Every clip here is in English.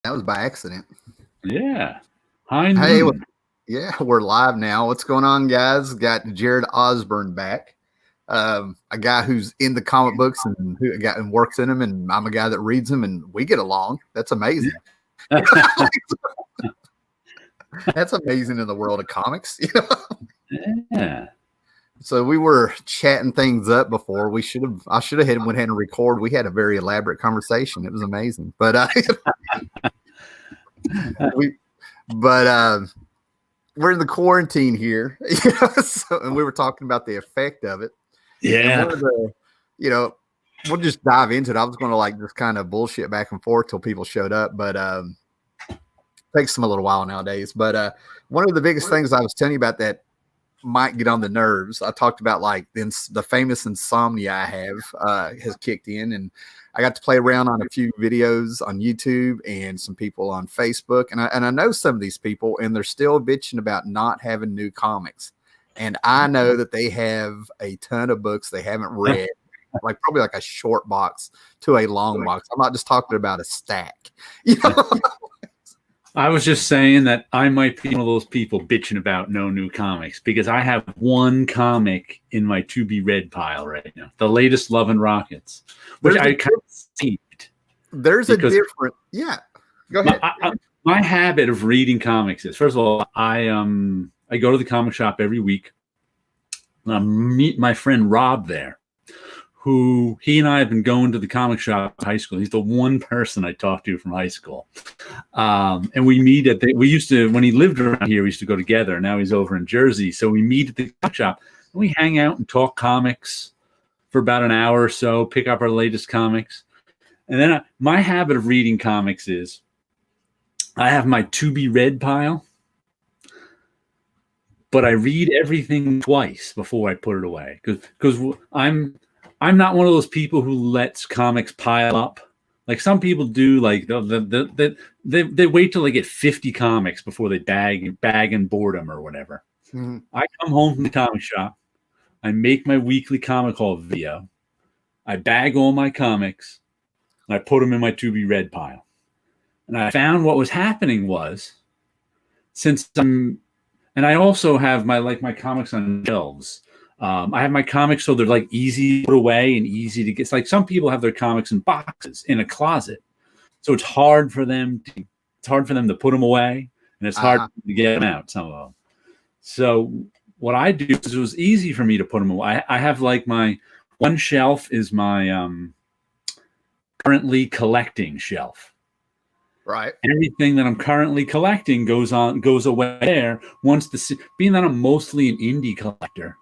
That was by accident. Yeah. High Hey, noon. yeah, we're live now. What's going on, guys? Got Jared Osborn back. A guy who's in the comic books and who got and works in them, and I'm a guy that reads them, and we get along. That's amazing. That's amazing in the world of comics. Yeah. So we were chatting things up before. I should have went ahead and record. We had a very elaborate conversation. It was amazing, but we, but we're in the quarantine here, and we were talking about the effect of it. Yeah. And one of the, we'll just dive into it. I was going to just kind of bullshit back and forth till people showed up, but it takes them a little while nowadays. But one of the biggest things I was telling you about that might get on the nerves, I talked about the famous insomnia I have has kicked in, and I got to play around on a few videos on YouTube and some people on Facebook, and I know some of these people, and they're still bitching about not having new comics. And I know that they have a ton of books they haven't read, probably a short box to a long box. I'm not just talking about a stack. I was just saying that I might be one of those people bitching about no new comics because I have one comic in my to be read pile right now, the latest Love and Rockets, which I kind of saved. There's a different, Go ahead. My habit of reading comics is, first of all, I go to the comic shop every week. And I meet my friend Rob there, who he and I have been going to the comic shop in high school. He's the one person I talked to from high school. And we meet we used to, when he lived around here, we used to go together. Now he's over in Jersey. So we meet at the comic shop and we hang out and talk comics for about an hour or so, pick up our latest comics. And then my habit of reading comics is I have my to be read pile, but I read everything twice before I put it away. Because I'm not one of those people who lets comics pile up. Like some people do, they wait till they get 50 comics before they bag and boredom or whatever. Mm-hmm. I come home from the comic shop, I make my weekly comic haul video, I bag all my comics, and I put them in my to be read pile. And I found what was happening was, and I also have my comics on shelves. I have my comics so they're easy to put away and easy to get. It's some people have their comics in boxes in a closet, so it's hard for them to put them away, and it's hard to get them out. Some of them. So what I do is it was easy for me to put them away. I have my one shelf is my currently collecting shelf. Right. Everything that I'm currently collecting goes away there. Being that I'm mostly an indie collector,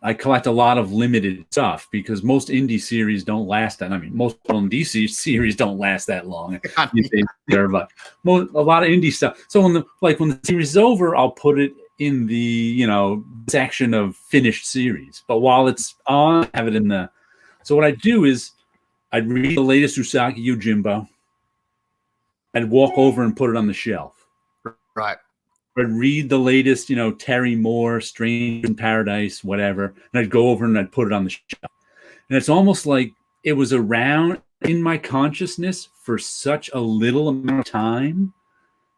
I collect a lot of limited stuff because most indie series don't last that. I mean, most DC series don't last that long. But a lot of indie stuff. So when the series is over, I'll put it in the section of finished series. But while it's on, I have it in the. So what I do is I'd read the latest Usagi Yojimbo. I'd walk over and put it on the shelf. Right. I'd read the latest, Terry Moore, Strange in Paradise, whatever, and I'd go over and I'd put it on the shelf. And it's almost like it was around in my consciousness for such a little amount of time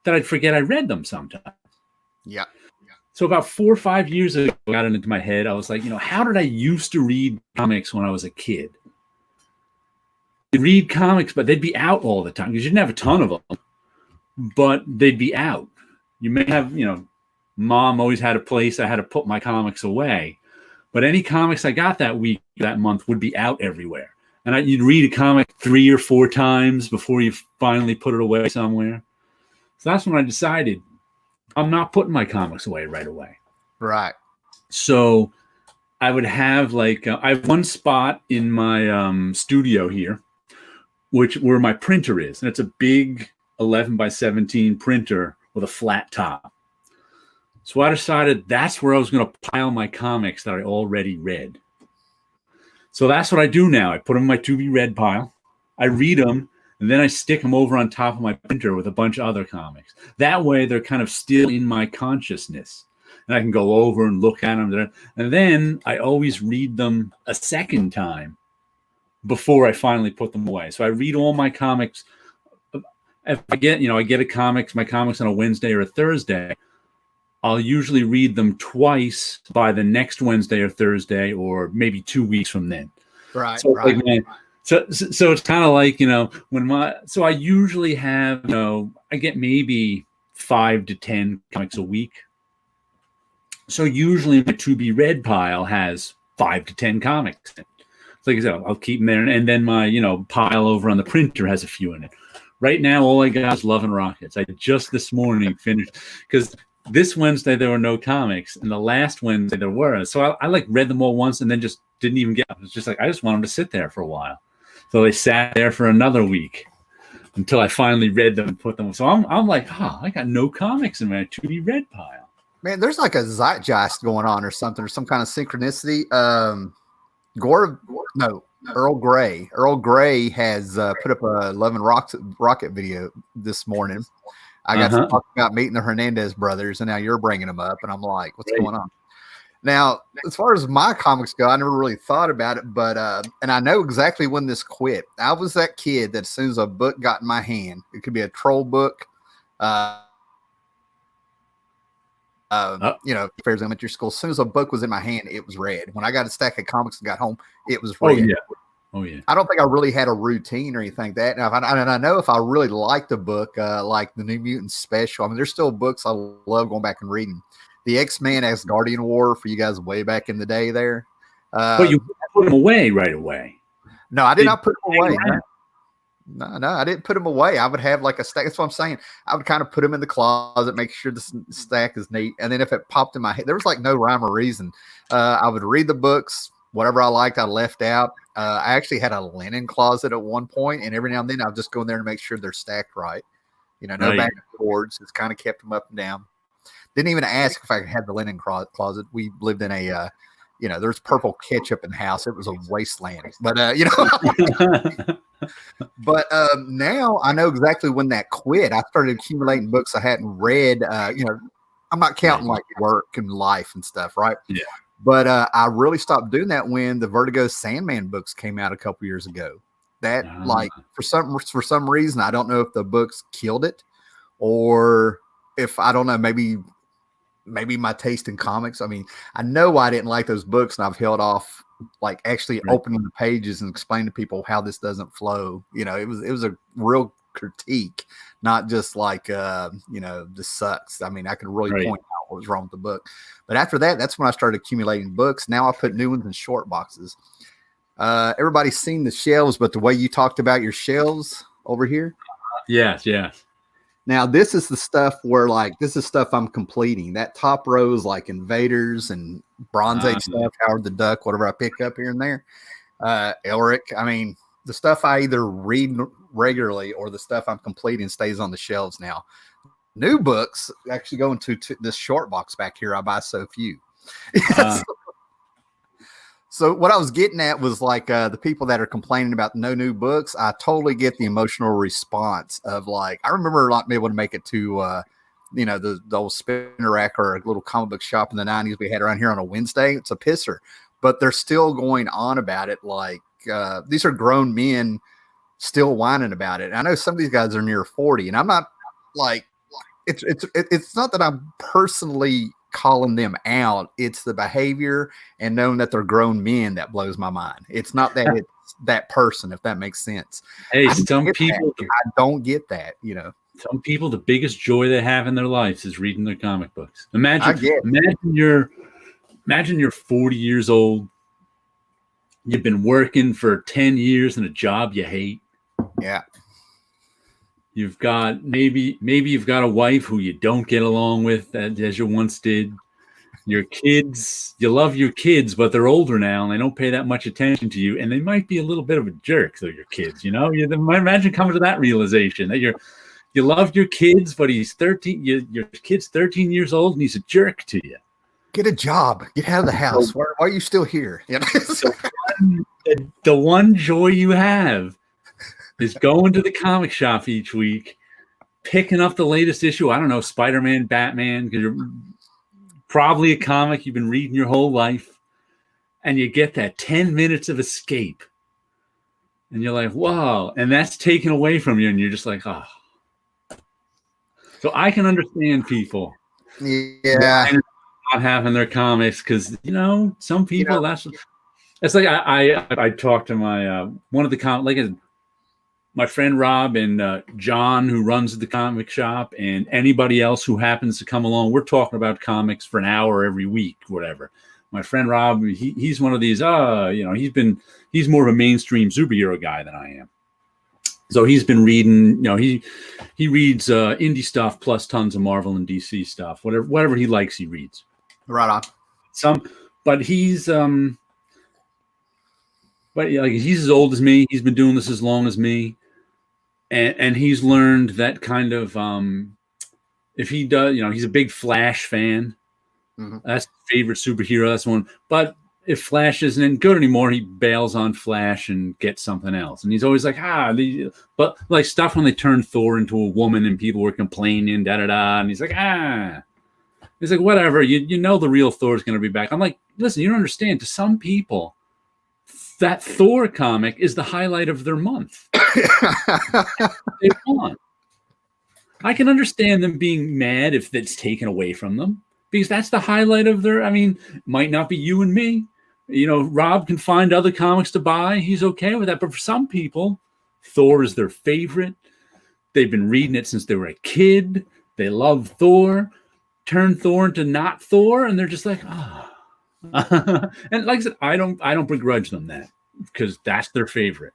that I'd forget I read them sometimes. Yeah. So about 4 or 5 years ago, I got it into my head. I was like, how did I used to read comics when I was a kid? You'd read comics, but they'd be out all the time because you didn't have a ton of them, but they'd be out. You may have, mom always had a place I had to put my comics away, but any comics I got that week, that month would be out everywhere. And you'd read a comic 3 or 4 times before you finally put it away somewhere. So that's when I decided I'm not putting my comics away right away. Right. So I would have I have one spot in my studio here, where my printer is. And it's a big 11 by 17 printer with a flat top. So I decided that's where I was going to pile my comics that I already read. So that's what I do now. I put them in my to be read pile. I read them, and then I stick them over on top of my printer with a bunch of other comics. That way they're kind of still in my consciousness. And I can go over and look at them. And then I always read them a second time before I finally put them away. So I read all my comics if I get, I get my comics on a Wednesday or a Thursday, I'll usually read them twice by the next Wednesday or Thursday, or maybe 2 weeks from then. Right. So right. So it's kind of like, so I usually have, I get maybe 5 to 10 comics a week. So usually my to be read pile has 5 to 10 comics. So like I said, I'll keep them there. And then my, pile over on the printer has a few in it. Right now, all I got is Love and Rockets. I just this morning finished, because this Wednesday there were no comics, and the last Wednesday there were. So I like read them all once and then just didn't even get. It was just like I just wanted them to sit there for a while. So they sat there for another week until I finally read them and put them. So I'm like, I got no comics in my to be read pile. Man, there's like a zeitgeist going on or something, or some kind of synchronicity. Earl Grey. Earl Grey has put up a Love and Rocket video this morning. I got to talk about meeting the Hernandez brothers, and now you're bringing them up, and I'm like, what's going on? Now, as far as my comics go, I never really thought about it, but and I know exactly when this quit. I was that kid that as soon as a book got in my hand, it could be a troll book, Affairs Elementary School. As soon as a book was in my hand, it was read. When I got a stack of comics and got home, it was read. Oh yeah. I don't think I really had a routine or anything like that. Now, I know if I really liked a book, like the New Mutants special, I mean, there's still books I love going back and reading. The X-Men Asgardian War for you guys way back in the day there. But you put them away right away. No, I did not put them away. No, I didn't put them away. I would have like a stack. That's what I'm saying. I would kind of put them in the closet, make sure the stack is neat. And then if it popped in my head, there was like no rhyme or reason. I would read the books. Whatever I liked, I left out. I actually had a linen closet at one point, and every now and then I'll just go in there and make sure they're stacked right. No back and forwards. It's kind of kept them up and down. Didn't even ask if I could have the linen closet. We lived in a, there's purple ketchup in the house. It was a wasteland. But, but now I know exactly when that quit. I started accumulating books I hadn't read. I'm not counting like work and life and stuff, right? Yeah. But I really stopped doing that when the Vertigo Sandman books came out a couple years ago. That for some reason, I don't know if the books killed it or if I don't know, maybe my taste in comics. I mean, I know I didn't like those books, and I've held off like actually opening the pages and explaining to people how this doesn't flow. It was a real critique, not just like this sucks. I mean, I could really point out what was wrong with the book. But after that, that's when I started accumulating books. Now I put new ones in short boxes. Everybody's seen the shelves, but the way you talked about your shelves over here. Yes. Now this is the stuff where this is stuff I'm completing. That top row is like Invaders and Bronze Age stuff, Howard the Duck, whatever I pick up here and there. Elric. I mean, the stuff I either read regularly or the stuff I'm completing stays on the shelves now. New books actually go into this short box back here. I buy so few. So what I was getting at was like the people that are complaining about no new books. I totally get the emotional response of like, I remember not being able to make it to, the old spinner rack or a little comic book shop in the 90s we had around here on a Wednesday. It's a pisser, but they're still going on about it. Like these are grown men still whining about it. And I know some of these guys are near 40, and I'm not like, it's not that I'm personally calling them out. It's the behavior and knowing that they're grown men that blows my mind. It's not that it's that person, if that makes sense. Hey, some people, I don't get that, Some people, the biggest joy they have in their lives is reading their comic books. Imagine you're 40 years old. You've been working for 10 years in a job you hate. Yeah. You've got maybe you've got a wife who you don't get along with as you once did. Your kids, you love your kids, but they're older now and they don't pay that much attention to you, and they might be a little bit of a jerk. So your kids, you might imagine coming to that realization that you love your kids, but he's 13. Your kid's 13 years old and he's a jerk to you. Get a job. Get out of the house. Why are you still here? The one joy you have is going to the comic shop each week, picking up the latest issue. I don't know, Spider-Man, Batman, because you're probably a comic you've been reading your whole life, and you get that 10 minutes of escape. And you're like, wow. And that's taken away from you, and you're just like, oh. So I can understand people Yeah. not having their comics because some people it's like I talked to my one of the my friend Rob and John, who runs the comic shop, and anybody else who happens to come along. We're talking about comics for an hour every week, whatever. My friend Rob, he's one of these he's more of a mainstream superhero guy than I am. So he's been reading, he reads indie stuff plus tons of Marvel and DC stuff. Whatever he likes, he reads. Right on. But he's he's as old as me. He's been doing this as long as me, and he's learned that kind of if he does, he's a big Flash fan. Mm-hmm. That's his favorite superhero. That's one. But if Flash isn't good anymore, he bails on Flash and gets something else. And he's always like, but like stuff when they turned Thor into a woman and people were complaining, and he's like, He's like, whatever, the real Thor is going to be back. I'm like, listen, you don't understand. To some people, that Thor comic is the highlight of their month. They want. I can understand them being mad if that's taken away from them, because that's the highlight of their, might not be you and me. Rob can find other comics to buy. He's okay with that. But for some people, Thor is their favorite. They've been reading it since they were a kid. They love Thor. Turn Thor into not Thor, and they're just like, and like I said, I don't begrudge them that, because that's their favorite.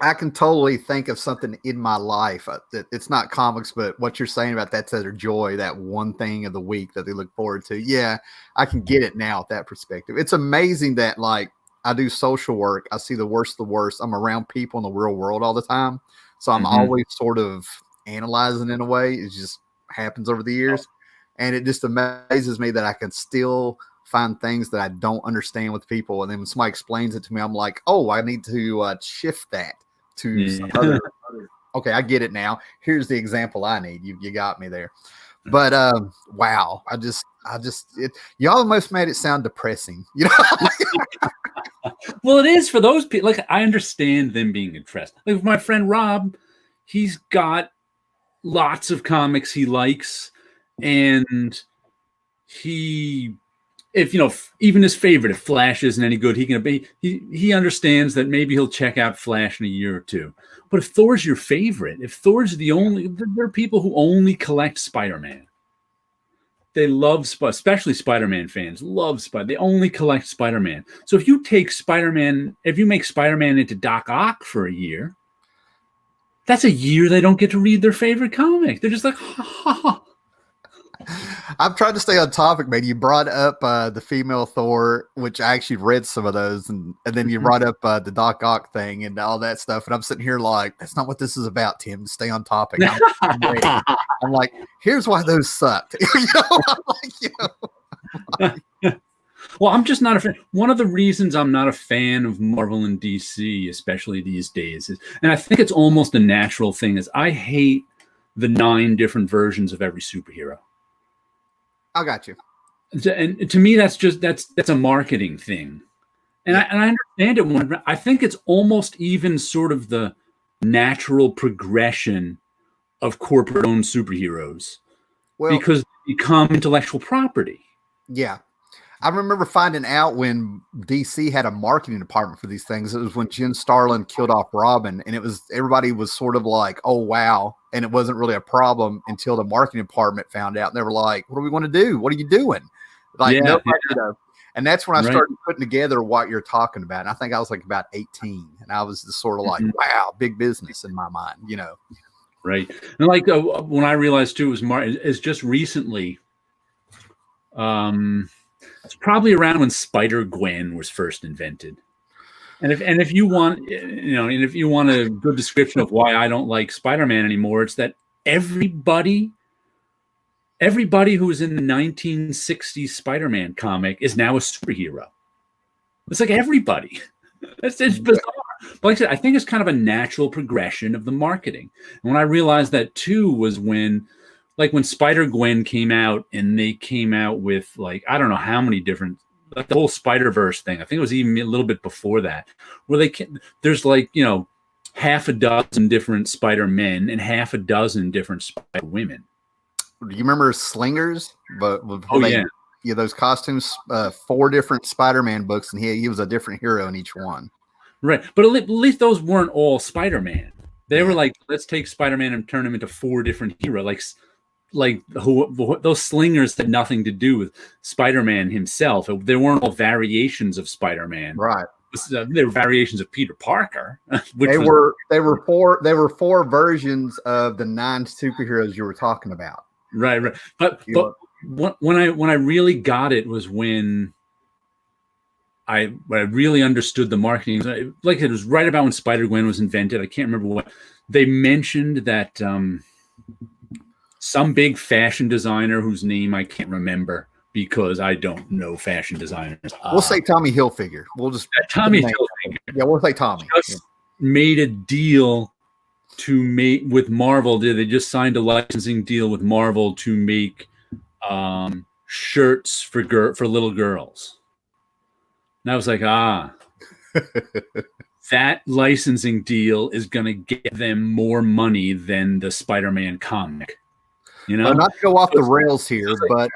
I can totally think of something in my life. It's not comics, but what you're saying about that's their joy, that one thing of the week that they look forward to. Yeah, I can get it now at that perspective. It's amazing that, like, I do social work. I see the worst of the worst. I'm around people in the real world all the time. So I'm always sort of analyzing in a way. It just happens over the years. And it just amazes me that I can still find things that I don't understand with people. And then when somebody explains it to me, I'm like, oh, I need to shift that to some other. Okay, I get it now. Here's the example I need. You got me there. But wow, you almost made it sound depressing. Well, it is for those people. Like, I understand them being depressed. Like my friend Rob, he's got lots of comics he likes, and even his favorite, if Flash isn't any good, he understands that maybe he'll check out Flash in a year or two. But if Thor's your favorite, if Thor's there are people who only collect Spider-Man. They love, especially Spider-Man fans, love Spider. They only collect Spider-Man. So if you make Spider-Man into Doc Ock for a year, that's a year they don't get to read their favorite comic. They're just like, ha ha ha. I'm trying to stay on topic, man. You brought up the female Thor, which I actually read some of those, and then you brought up the Doc Ock thing and all that stuff. And I'm sitting here like, that's not what this is about, Tim. Stay on topic. I'm like, here's why those sucked. Well, I'm just not a fan. One of the reasons I'm not a fan of Marvel and DC, especially these days, and I think it's almost a natural thing, is I hate the 9 different versions of every superhero. I got you. And to me, that's a marketing thing. And I understand it. I think it's almost even sort of the natural progression of corporate-owned superheroes, because they become intellectual property. Yeah. I remember finding out when DC had a marketing department for these things. It was when Jen Starlin killed off Robin, and everybody was sort of like, oh, wow. And it wasn't really a problem until the marketing department found out. And they were like, what do we want to do? What are you doing? Like, And that's when I started putting together what you're talking about. And I think I was like about 18. And I was just sort of like, wow, big business in my mind, Right. And like when I realized too, is just recently, it's probably around when Spider-Gwen was first invented. And if you want, if you want a good description of why I don't like Spider-Man anymore, it's that everybody who was in the 1960s Spider-Man comic is now a superhero. It's like everybody. It's bizarre. But like I said, I think it's kind of a natural progression of the marketing. And when I realized that too was when Spider-Gwen came out, and they came out with like, I don't know how many different, like the whole Spider-Verse thing. I think it was even a little bit before that, where there's like, half a dozen different Spider-Men and half a dozen different Spider-Women. Do you remember Slingers? But Oh, yeah. Yeah, those costumes, 4 different Spider-Man books, and he was a different hero in each one. Right. But at least those weren't all Spider-Man. They were Yeah. like, let's take Spider-Man and turn him into 4 different heroes. Those slingers had nothing to do with Spider-Man himself. They weren't all variations of Spider-Man. Right. They were variations of Peter Parker. They were 4 versions of the 9 superheroes you were talking about. Right. But when I really got it was when I really understood the marketing. Like it was right about when Spider-Gwen was invented. I can't remember what they mentioned that some big fashion designer whose name I can't remember because I don't know fashion designers. We'll say Tommy Hilfiger. We'll just Tommy Hilfiger. Yeah, we'll say Tommy. Just made a deal to make with Marvel. They just signed a licensing deal with Marvel to make shirts for little girls. And I was like, that licensing deal is going to get them more money than the Spider-Man comic. You know, not to go off the rails here, but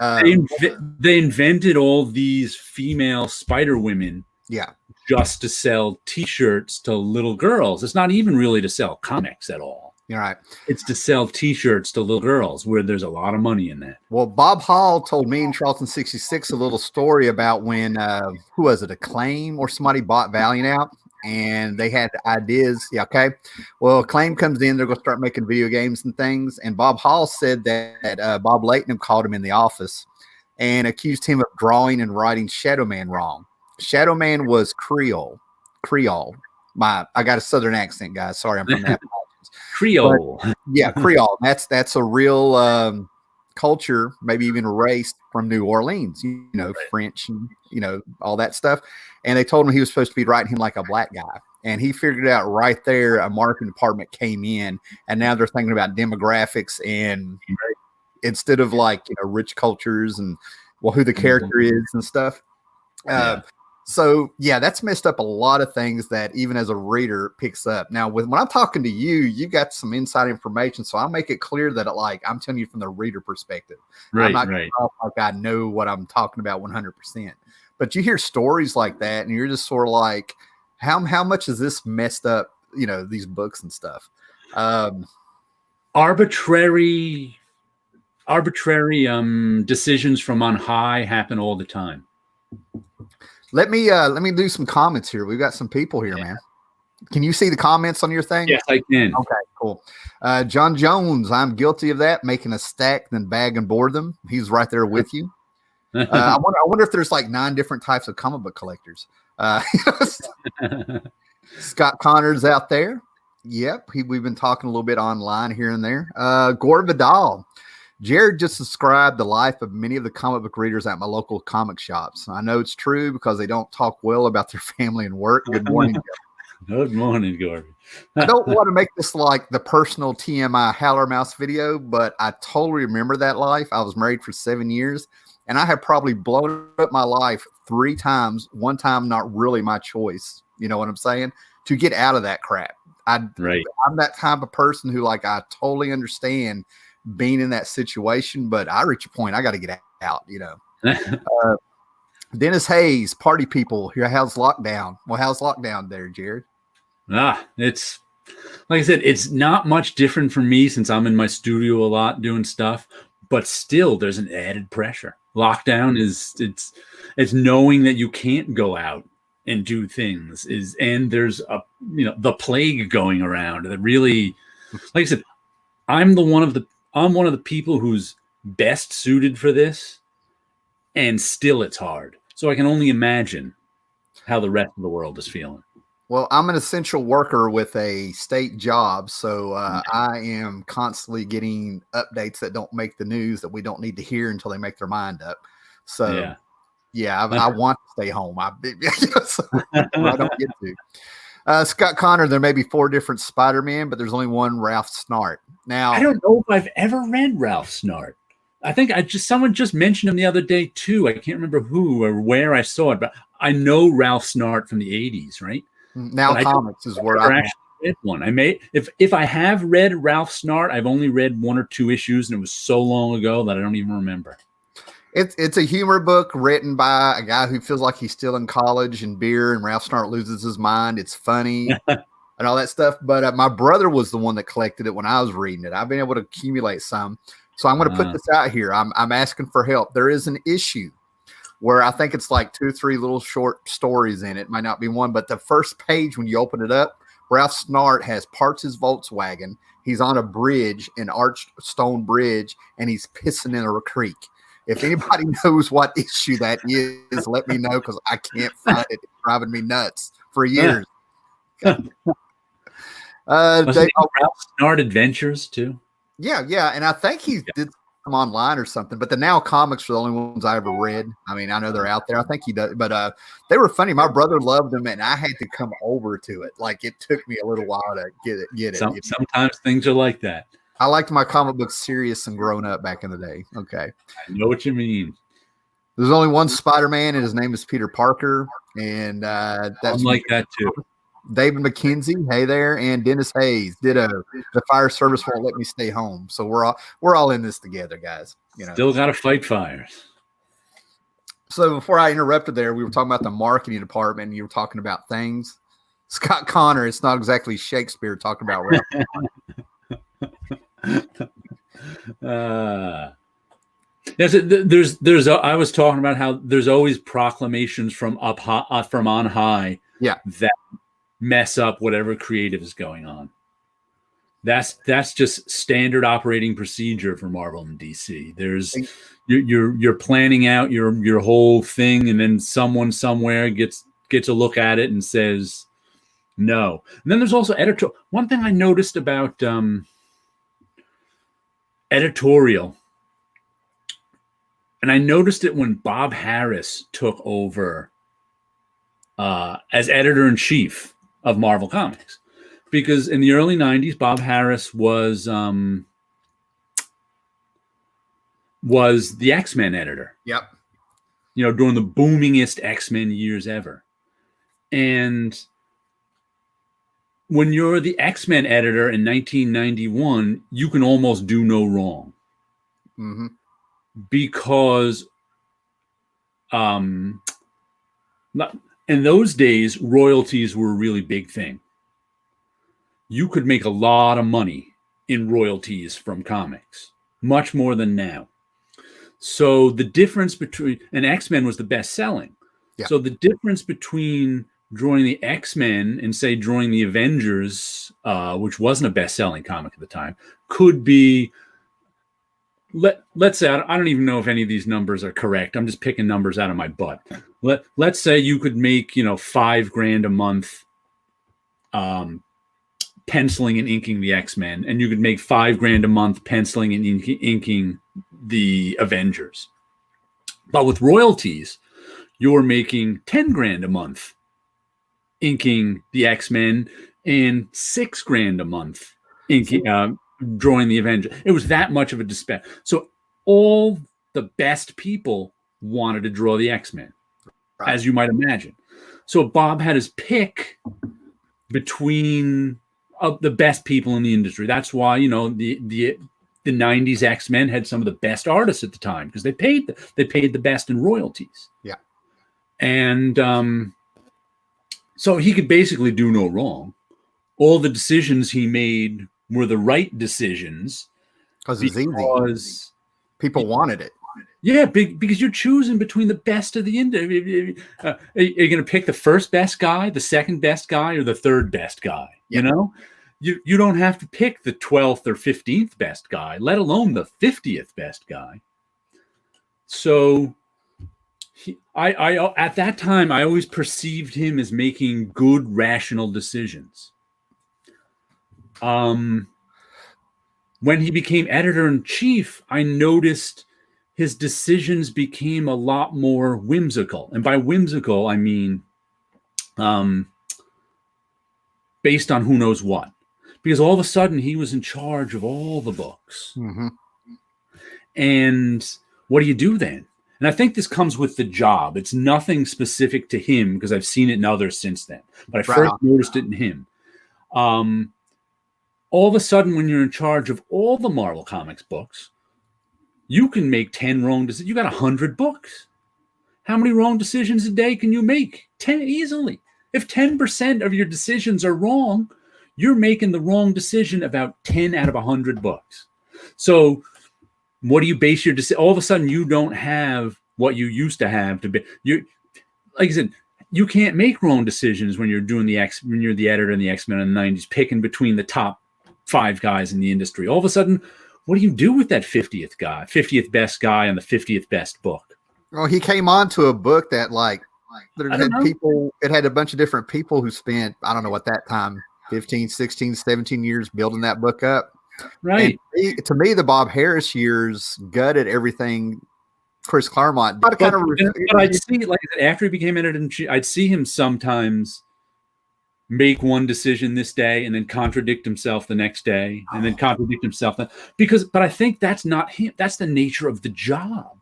they invented all these female Spider Women, just to sell T-shirts to little girls. It's not even really to sell comics at all. You're right. It's to sell T-shirts to little girls, where there's a lot of money in that. Well, Bob Hall told me in Charlton 66 a little story about when who was it, Acclaim or somebody bought Valiant out. And they had ideas. Yeah, okay. Well, Acclaim comes in, they're going to start making video games and things. And Bob Hall said that Bob Latham called him in the office and accused him of drawing and writing Shadow Man wrong. Shadow Man was Creole. I got a Southern accent, guys. Sorry, I'm from that. Creole. But, yeah, Creole. That's a real culture, maybe even a race from New Orleans, French and, all that stuff. And they told him he was supposed to be writing him like a black guy. And he figured it out right there. A marketing department came in, and now they're thinking about demographics and instead of rich cultures and who the character is and stuff. So that's messed up a lot of things that even as a reader picks up. Now, when I'm talking to you, you got some inside information, so I'll make it clear that I'm telling you from the reader perspective. Right, I'm not going to talk like I know what I'm talking about 100%. But you hear stories like that, and you're just sort of like, how much is this messed up? These books and stuff. Arbitrary decisions from on high happen all the time. Let me do some comments here. We've got some people here, man. Can you see the comments on your thing? Yes, I can. Okay, cool. John Jones, I'm guilty of that, making a stack, then bag and board them. He's right there with you. I wonder if there's 9 different types of comic book collectors. Scott Connor's out there. Yep, we've been talking a little bit online here and there. Gore Vidal. Jared just described the life of many of the comic book readers at my local comic shops. I know it's true because they don't talk well about their family and work. Good morning. Good morning, Gore. I don't want to make this like the personal TMI Howler Mouse video, but I totally remember that life. I was married for 7 years, and I have probably blown up my life 3 times. One time, not really my choice. You know what I'm saying? To get out of that crap. I'm that type of person who I totally understand being in that situation, but I reach a point I got to get out, Dennis Hayes, party people here. How's lockdown? Well, how's lockdown there, Jared? It's like I said, it's not much different for me since I'm in my studio a lot doing stuff, but still there's an added pressure. Lockdown it's knowing that you can't go out and do things and there's the plague going around that really, like I said, I'm one of the people who's best suited for this, and still it's hard. So I can only imagine how the rest of the world is feeling. Well, I'm an essential worker with a state job, so I am constantly getting updates that don't make the news that we don't need to hear until they make their mind up. So, I want to stay home. I don't get to. Scott Connor, there may be 4 different Spider-Man, but there's only one Ralph Snart. Now, I don't know if I've ever read Ralph Snart. I think someone just mentioned him the other day too. I can't remember who or where I saw it, but I know Ralph Snart from the 80s, right? Now Comics is where I read one. I may if I have read Ralph Snart, I've only read 1 or 2 issues, and it was so long ago that I don't even remember. It's a humor book written by a guy who feels like he's still in college and beer, and Ralph Snart loses his mind. It's funny and all that stuff. But my brother was the one that collected it when I was reading it. I've been able to accumulate some. So I'm going to put this out here. I'm asking for help. There is an issue where I think it's like 2 or 3 little short stories in it. Might not be one, but the first page when you open it up, Ralph Snart has parked his Volkswagen. He's on a bridge, an arched stone bridge, and he's pissing in a creek. If anybody knows what issue that is, let me know, because I can't find it. It's driving me nuts for years. Was it Ralph Snart Adventures too? Yeah, and I think he did some online or something. But the Now comics are the only ones I ever read. I mean, I know they're out there. I think he does, but they were funny. My brother loved them, and I had to come over to it. Like, it took me a little while to get it. Sometimes things are like that. I liked my comic books serious and grown up back in the day. Okay. I know what you mean. There's only one Spider-Man, and his name is Peter Parker. And that's like that too. David McKenzie, hey there, and Dennis Hayes. Ditto. The fire service won't let me stay home. So we're all in this together, guys. You know. Still gotta fight fires. So before I interrupted there, we were talking about the marketing department, and you were talking about things. Scott Connor, it's not exactly Shakespeare talking about Ralph. I was talking about how there's always proclamations from on high that mess up whatever creative is going on. That's just standard operating procedure for Marvel and DC. There's you're planning out your whole thing, and then someone somewhere gets a look at it and says no. And then there's also editorial. One thing I noticed about Editorial, and I noticed it when Bob Harris took over as editor-in-chief of Marvel Comics, because in the early 90s, Bob Harris was the X-Men editor. Yep. You know, during the boomingest X-Men years ever. And when you're the X-Men editor in 1991, you can almost do no wrong. Mm-hmm. Because in those days, royalties were a really big thing. You could make a lot of money in royalties from comics, much more than now. So the difference between, and X-Men was the best selling. Yeah. So the difference between drawing the X-Men and say drawing the Avengers, which wasn't a best-selling comic at the time, could be, let's say, I don't even know if any of these numbers are correct. I'm just picking numbers out of my butt. Let's say you could make, $5,000 a month penciling and inking the X-Men, and you could make $5,000 a month penciling and inking the Avengers. But with royalties, you're making $10,000 a month inking the X-Men and $6,000 a month inking drawing the Avengers. It was that much of a disparity. So all the best people wanted to draw the X-Men, right, as you might imagine. So Bob had his pick between the best people in the industry. That's why, the 90s X-Men had some of the best artists at the time, because they paid the best in royalties. Yeah. And so he could basically do no wrong. All the decisions he made were the right decisions because it's easy. People wanted it. Yeah, because you're choosing between the best of the industry. Are you going to pick the first best guy, the second best guy, or the third best guy? Yep. You don't have to pick the 12th or 15th best guy, let alone the 50th best guy. So I at that time, I always perceived him as making good, rational decisions. When he became editor-in-chief, I noticed his decisions became a lot more whimsical. And by whimsical, I mean based on who knows what. Because all of a sudden, he was in charge of all the books. Mm-hmm. And what do you do then? And I think this comes with the job. It's nothing specific to him, because I've seen it in others since then. But I first noticed it in him. All of a sudden, when you're in charge of all the Marvel Comics books, you can make 10 wrong decisions. You got 100 books. How many wrong decisions a day can you make? 10 easily. If 10% of your decisions are wrong, you're making the wrong decision about 10 out of 100 books. So what do you base your decision? All of a sudden, you don't have what you used to have to be. Like I said, you can't make wrong decisions when you're doing when you're the editor in the X-Men in the 90s, picking between the top 5 guys in the industry. All of a sudden, what do you do with that 50th best guy on the 50th best book? Well, he came on to a book that it had a bunch of different people who spent, I don't know what that time, 15, 16, 17 years building that book up. Right. And to me, the Bob Harris years gutted everything Chris Claremont. But I'd see, like after he became editor-in-chief, I'd see him sometimes make one decision this day and then contradict himself the next day and then contradict himself. But I think that's not him. That's the nature of the job.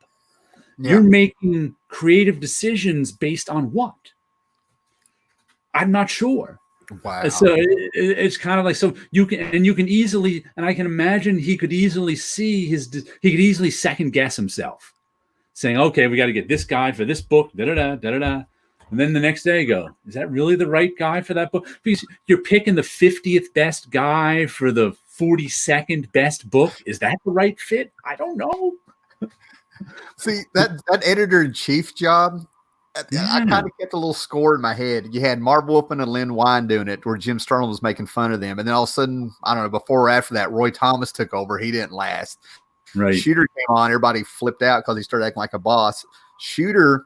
Yeah. You're making creative decisions based on what? I'm not sure. Wow. So it's kind of like, so you can easily, and I can imagine he could easily second guess himself, saying, okay, we got to get this guy for this book, da-da-da. And then the next day go, is that really the right guy for that book? Because you're picking the 50th best guy for the 42nd best book. Is that the right fit? I don't know. See, that editor-in-chief job, I kind of kept a little score in my head. You had Marv Wolfman and Lynn Wein doing it, where Jim Sterling was making fun of them. And then all of a sudden, I don't know, before or after that, Roy Thomas took over. He didn't last. Right. Shooter came on. Everybody flipped out because he started acting like a boss. Shooter,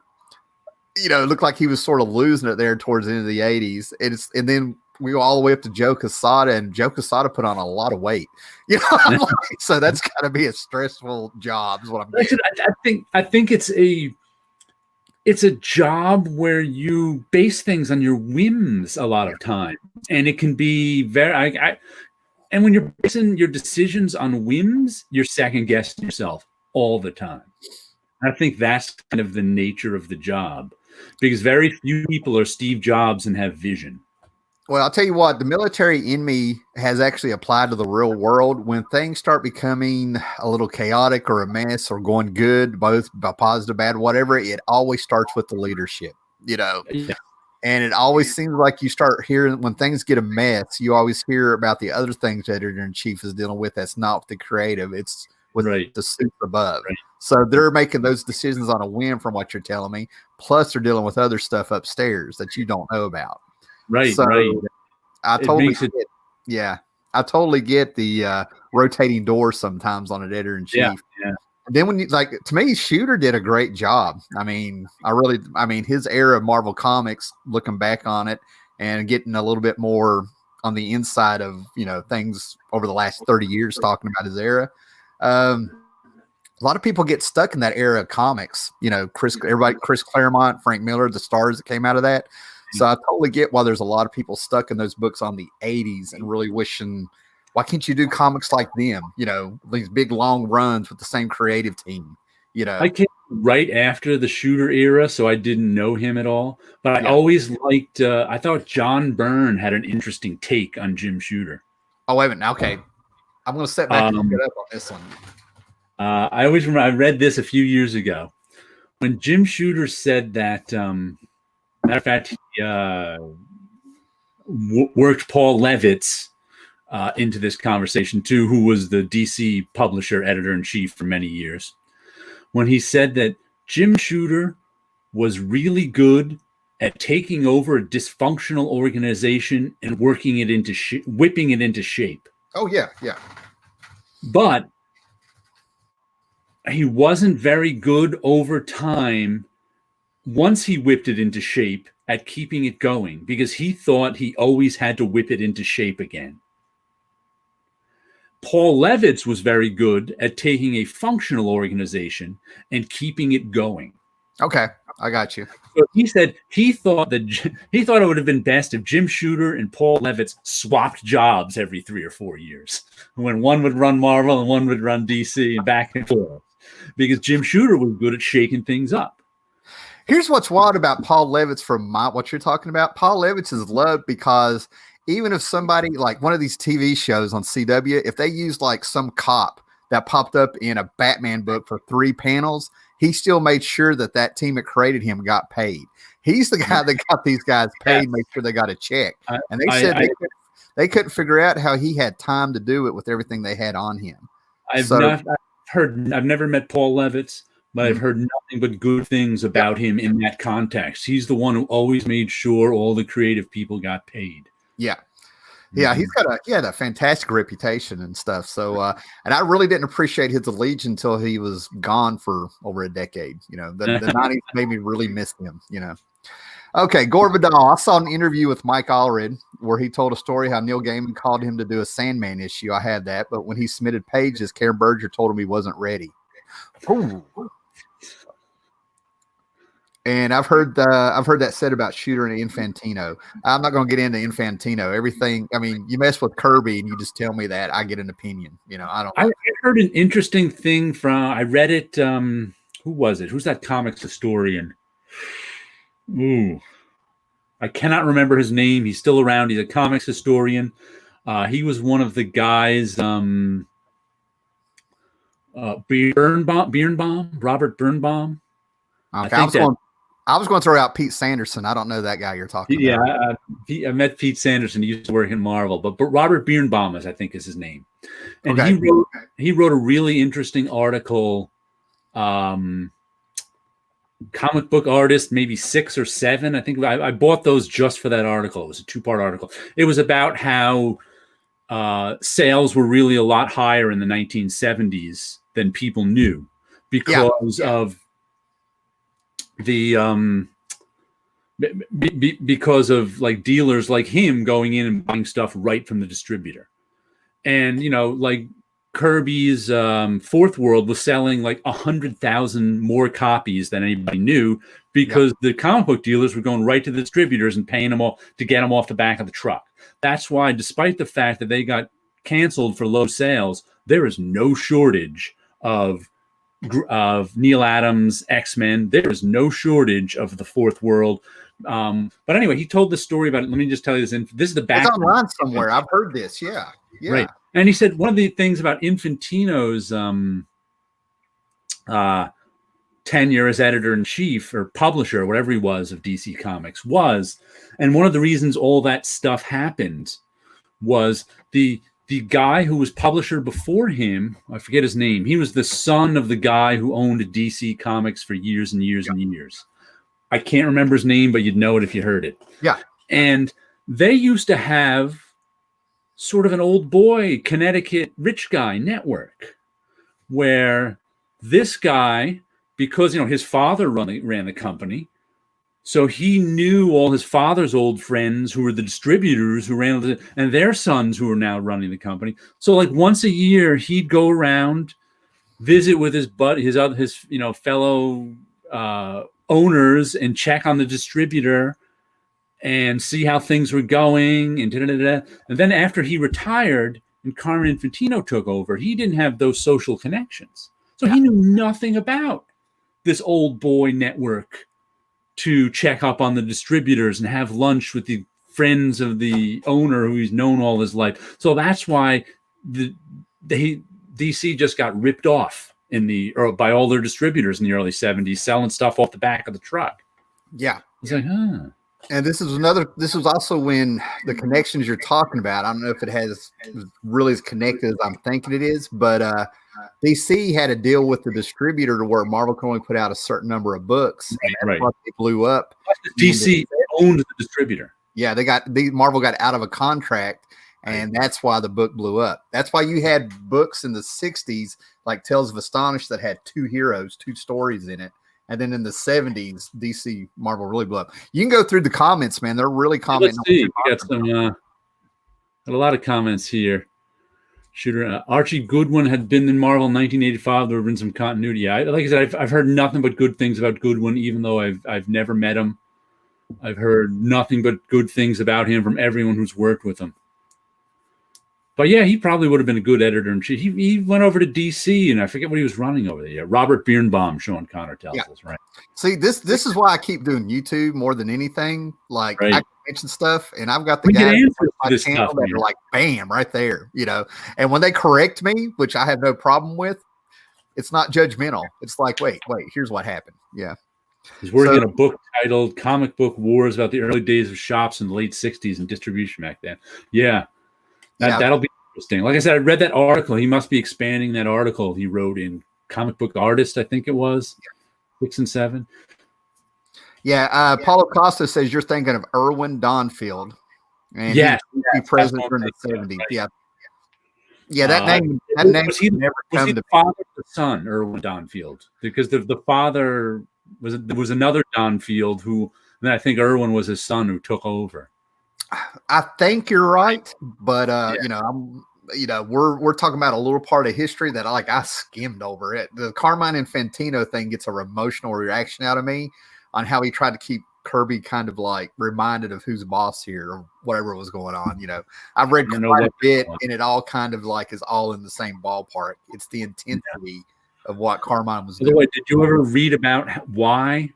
it looked like he was sort of losing it there towards the end of the 80s. And then we go all the way up to Joe Quesada, and Joe Quesada put on a lot of weight. So that's got to be a stressful job, is what I'm getting. I think it's a job where you base things on your whims a lot of time, and it can be very. And when you're basing your decisions on whims, you're second guessing yourself all the time. I think that's kind of the nature of the job, because very few people are Steve Jobs and have vision. Well, I'll tell you what, the military in me has actually applied to the real world. When things start becoming a little chaotic or a mess or going good, both positive, bad, whatever, it always starts with the leadership, Yeah. And it always seems like you start hearing, when things get a mess, you always hear about the other things that editor-in-chief is dealing with. That's not with the creative. It's with the suits above. Right. So they're making those decisions on a whim, from what you're telling me. Plus they're dealing with other stuff upstairs that you don't know about. Right. So right. I totally get the rotating doors sometimes on an editor-in-chief. Yeah. And then to me, Shooter did a great job. I mean, his era of Marvel Comics, looking back on it and getting a little bit more on the inside of, things over the last 30 years, talking about his era. A lot of people get stuck in that era of comics, Chris Claremont, Frank Miller, the stars that came out of that. So I totally get why there's a lot of people stuck in those books on the 80s and really wishing, why can't you do comics like them? These big long runs with the same creative team. I came right after the Shooter era, so I didn't know him at all. But I always liked, I thought John Byrne had an interesting take on Jim Shooter. Oh, wait a minute. Okay. I'm going to step back and get up on this one. I always remember, I read this a few years ago when Jim Shooter said that, matter of fact, he worked Paul Levitz into this conversation too, who was the DC publisher editor-in-chief for many years, when he said that Jim Shooter was really good at taking over a dysfunctional organization and working it into whipping it into shape. Oh, yeah. But he wasn't very good over time once he whipped it into shape at keeping it going, because he thought he always had to whip it into shape again. Paul Levitz was very good at taking a functional organization and keeping it going. Okay, I got you. So he said he thought it would have been best if Jim Shooter and Paul Levitz swapped jobs every 3 or 4 years, when one would run Marvel and one would run DC, and back and forth, because Jim Shooter was good at shaking things up. Here's what's wild about Paul Levitz from what you're talking about. Paul Levitz is loved because even if somebody like one of these TV shows on CW, if they used like some cop that popped up in a Batman book for 3 panels, he still made sure that that team that created him got paid. He's the guy that got these guys paid, make sure they got a check. And they said they couldn't figure out how he had time to do it with everything they had on him. I've never met Paul Levitz, but I've heard nothing but good things about him in that context. He's the one who always made sure all the creative people got paid. Yeah. Yeah, he had a fantastic reputation and stuff. So, and I really didn't appreciate his allegiance until he was gone for over a decade. You know, the 90s made me really miss him, you know. Okay, Gore Vidal. I saw an interview with Mike Allred where he told a story how Neil Gaiman called him to do a Sandman issue. I had that, but when he submitted pages, Karen Berger told him he wasn't ready. Ooh. And I've heard that said about Shooter and Infantino. I'm not going to get into Infantino. Everything. I mean, you mess with Kirby and you just tell me that, I get an opinion. You know, I heard an interesting thing I read it. Who was it? Who's that comics historian? Ooh, I cannot remember his name. He's still around. He's a comics historian. He was one of the guys. Birnbaum, Robert Birnbaum. Okay, I was going to throw out Pete Sanderson. I don't know that guy you're talking about. Yeah, I met Pete Sanderson. He used to work in Marvel, but Robert Birnbaum I think is his name. And he wrote a really interesting article. Comic book artist, maybe 6 or 7. I think I bought those just for that article. It was a 2-part article. It was about how sales were really a lot higher in the 1970s than people knew because of the because of like dealers like him going in and buying stuff right from the distributor. And, you know, like Kirby's Fourth World was selling like 100,000 more copies than anybody knew because the comic book dealers were going right to the distributors and paying them all to get them off the back of the truck. That's why, despite the fact that they got canceled for low sales, there is no shortage of Neil Adams X-Men. There is no shortage of the Fourth World. But anyway, he told the story about it. Let me just tell you this. This is the back. It's online somewhere. I've heard this. Yeah. Right. And he said one of the things about Infantino's tenure as editor-in-chief or publisher, whatever he was, of DC Comics was, and one of the reasons all that stuff happened was the guy who was publisher before him, I forget his name, he was the son of the guy who owned DC Comics for years and years and years. I can't remember his name, but you'd know it if you heard it. Yeah. And they used to have sort of an old boy Connecticut rich guy network where this guy, because, you know, his father ran the company, so he knew all his father's old friends who were the distributors who ran and their sons who were now running the company. So like once a year he'd go around, visit with his fellow owners and check on the distributor and see how things were going and And then after he retired and Carmen Infantino took over, he didn't have those social connections. So he knew nothing about this old boy network to check up on the distributors and have lunch with the friends of the owner who he's known all his life. So that's why DC just got ripped off by all their distributors in the early 70s, selling stuff off the back of the truck. Yeah. It's like, And this was also when the connections you're talking about, I don't know if it has really as connected as I'm thinking it is, but DC had a deal with the distributor to where Marvel could only put out a certain number of books, and that's why they blew up. DC owned the distributor. Yeah, Marvel got out of a contract, and that's why the book blew up. That's why you had books in the 60s like Tales of Astonish that had 2 heroes, 2 stories in it. And then in the 70s, DC Marvel really blew up. You can go through the comments, man. They're really commenting. Let's see. We got got a lot of comments here. Shooter Archie Goodwin had been in Marvel in 1985. There have been some continuity. Like I said, I've heard nothing but good things about Goodwin, even though I've never met him. I've heard nothing but good things about him from everyone who's worked with him. But yeah, he probably would have been a good editor-in-chief. He went over to DC, and I forget what he was running over there. Robert Birnbaum, Sean Connor tells us, right? See, this is why I keep doing YouTube more than anything. Like, I can mention stuff, and I've got the We get guys answers on to my this channel stuff, that man. are like, bam, right there, And when they correct me, which I have no problem with, it's not judgmental. It's like, wait, here's what happened. Yeah. He's working on a book titled Comic Book Wars about the early days of shops in the late 60s and distribution back then. Yeah. That'll be interesting. Like I said, I read that article. He must be expanding that article he wrote in Comic Book Artist, I think it was, 6 and 7. Yeah. Paulo Costa says you're thinking of Irwin Donfield. And he president during the 70s. Right. Yeah. Yeah, that name was never come to the father of the son, Irwin Donfield, because the father was another Donfield who, then I think Irwin was his son who took over. I think you're right, but we're talking about a little part of history that I skimmed over it. The Carmine Infantino thing gets a emotional reaction out of me on how he tried to keep Kirby kind of like reminded of who's boss here or whatever was going on. I've read quite a bit, and it all kind of like is all in the same ballpark. It's the intensity of what Carmine was doing. By the way, did you ever read about why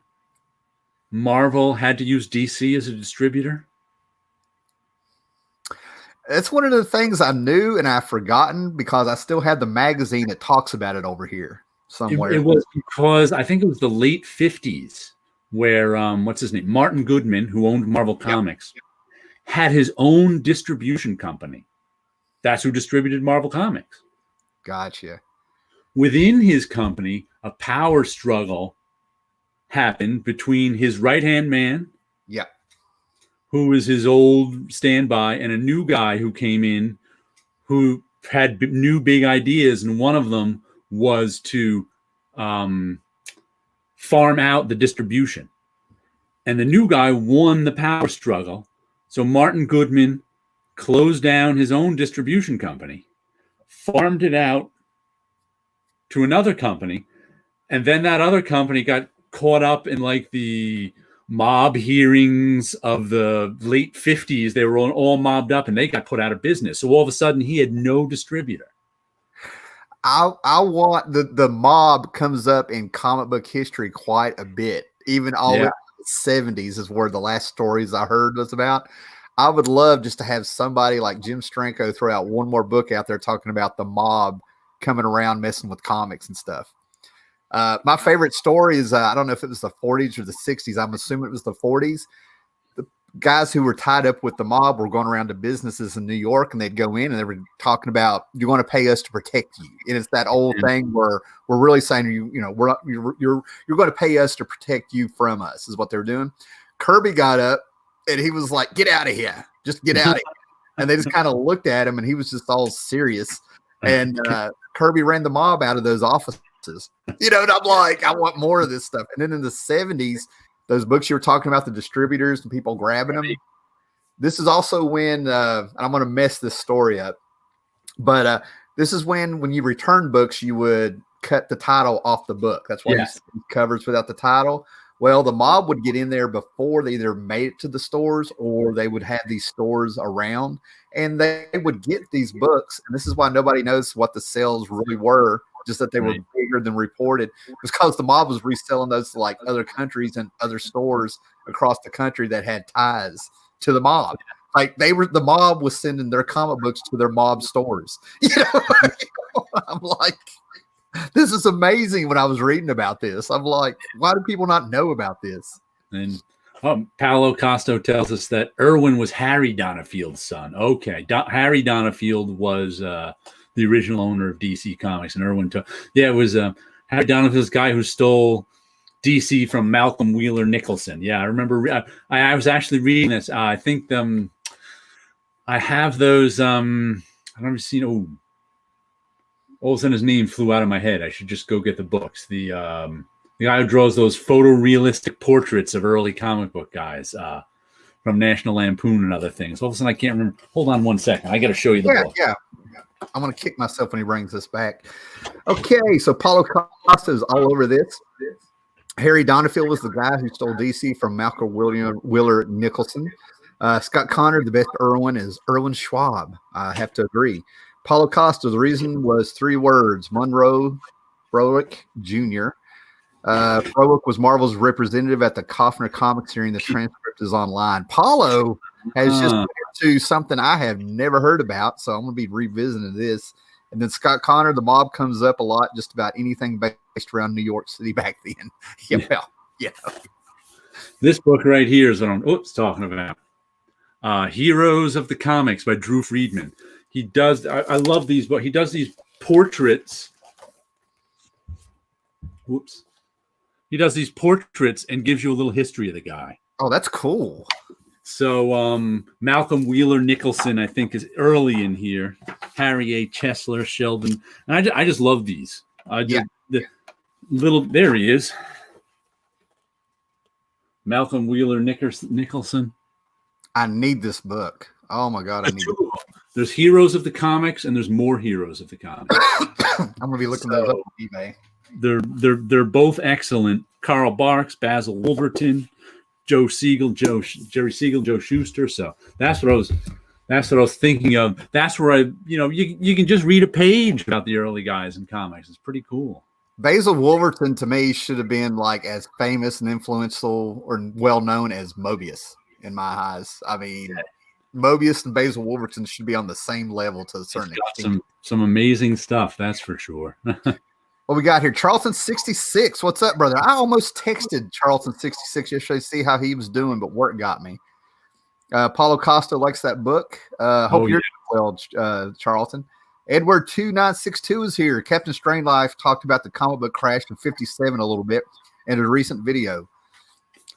Marvel had to use DC as a distributor? It's one of the things I knew and I've forgotten because I still had the magazine that talks about it over here somewhere. It was because I think it was the late 50s where, what's his name? Martin Goodman, who owned Marvel Comics, had his own distribution company. That's who distributed Marvel Comics. Gotcha. Within his company, a power struggle happened between his right-hand man, who was his old standby, and a new guy who came in who had new big ideas, and one of them was to farm out the distribution. And the new guy won the power struggle. So Martin Goodman closed down his own distribution company, farmed it out to another company, and then that other company got caught up in like the mob hearings of the late 50s. They were all mobbed up and they got put out of business. So all of a sudden he had no distributor. I want the mob comes up in comic book history quite a bit. Even all the 70s is where the last stories I heard was about. I would love just to have somebody like Jim Stranko throw out one more book out there talking about the mob coming around messing with comics and stuff. My favorite story is, I don't know if it was the 40s or the 60s. I'm assuming it was the 40s. The guys who were tied up with the mob were going around to businesses in New York, and they'd go in and they were talking about, you want to pay us to protect you. And it's that old thing where we're really saying, you're going to pay us to protect you from us is what they're doing. Kirby got up and he was like, get out of here. Just get out of here. And they just kind of looked at him and he was just all serious. And Kirby ran the mob out of those offices. And I'm like, I want more of this stuff. And then in the 70s, those books you were talking about, the distributors and people grabbing them. This is also when, and I'm going to mess this story up, but this is when you return books, you would cut the title off the book. That's why you see covers without the title. Well, the mob would get in there before they either made it to the stores or they would have these stores around, and they would get these books. And this is why nobody knows what the sales really were, just that they were bigger than reported, because the mob was reselling those to like other countries and other stores across the country that had ties to the mob. Like the mob was sending their comic books to their mob stores. I'm like, this is amazing. When I was reading about this, I'm like, why do people not know about this? And Paolo Costo tells us that Irwin was Harry Donafield's son. Okay. Harry Donaffield was the original owner of DC Comics, and Irwin it was Harry Donafield's guy who stole DC from Malcolm Wheeler Nicholson. Yeah, I remember. I was actually reading this. I think I have those. I don't ever seen. Oh, all of a sudden his name flew out of my head. I should just go get the books. The guy who draws those photorealistic portraits of early comic book guys from National Lampoon and other things. All of a sudden I can't remember. Hold on one second. I got to show you the book. Yeah. I'm going to kick myself when he brings this back. Okay, so Paulo Costa is all over this. Harry Donafield was the guy who stole DC from Malcolm Wheeler Nicholson. Scott Connor, the best Irwin, is Erwin Schwab. I have to agree. Paulo Costa, the reason was 3 words: Monroe Browick Jr. Froelich was Marvel's representative at the Kaufner Comics hearing. The transcript is online. Paulo has just put into something I have never heard about, so I'm going to be revisiting this. And then Scott Connor, the mob comes up a lot, just about anything based around New York City back then. Yeah. This book right here is what I'm talking about. Heroes of the Comics by Drew Friedman. He does, I love these books. He does these portraits. Whoops. He does these portraits and gives you a little history of the guy. Oh, that's cool. So Malcolm Wheeler Nicholson, I think, is early in here. Harry A. Chesler, Sheldon. And I just love these. There he is. Malcolm Wheeler Nicholson. I need this book. Oh my God, I need it. There's Heroes of the Comics and there's more Heroes of the Comics. I'm gonna be looking those up on eBay. They're both excellent. Carl Barks, Basil Wolverton, Jerry Siegel, Joe Shuster. So that's what I was thinking of. That's where you can just read a page about the early guys in comics. It's pretty cool. Basil Wolverton to me should have been like as famous and influential or well known as Mobius in my eyes. I mean, Mobius and Basil Wolverton should be on the same level to a certain extent. Some amazing stuff, that's for sure. What we got here? Charlton66. What's up, brother? I almost texted Charlton66 yesterday to see how he was doing, but work got me. Paulo Costa likes that book. Hope you're doing well, Charlton. Edward 2962 is here. Captain Strange talked about the comic book crash in 57 a little bit in a recent video.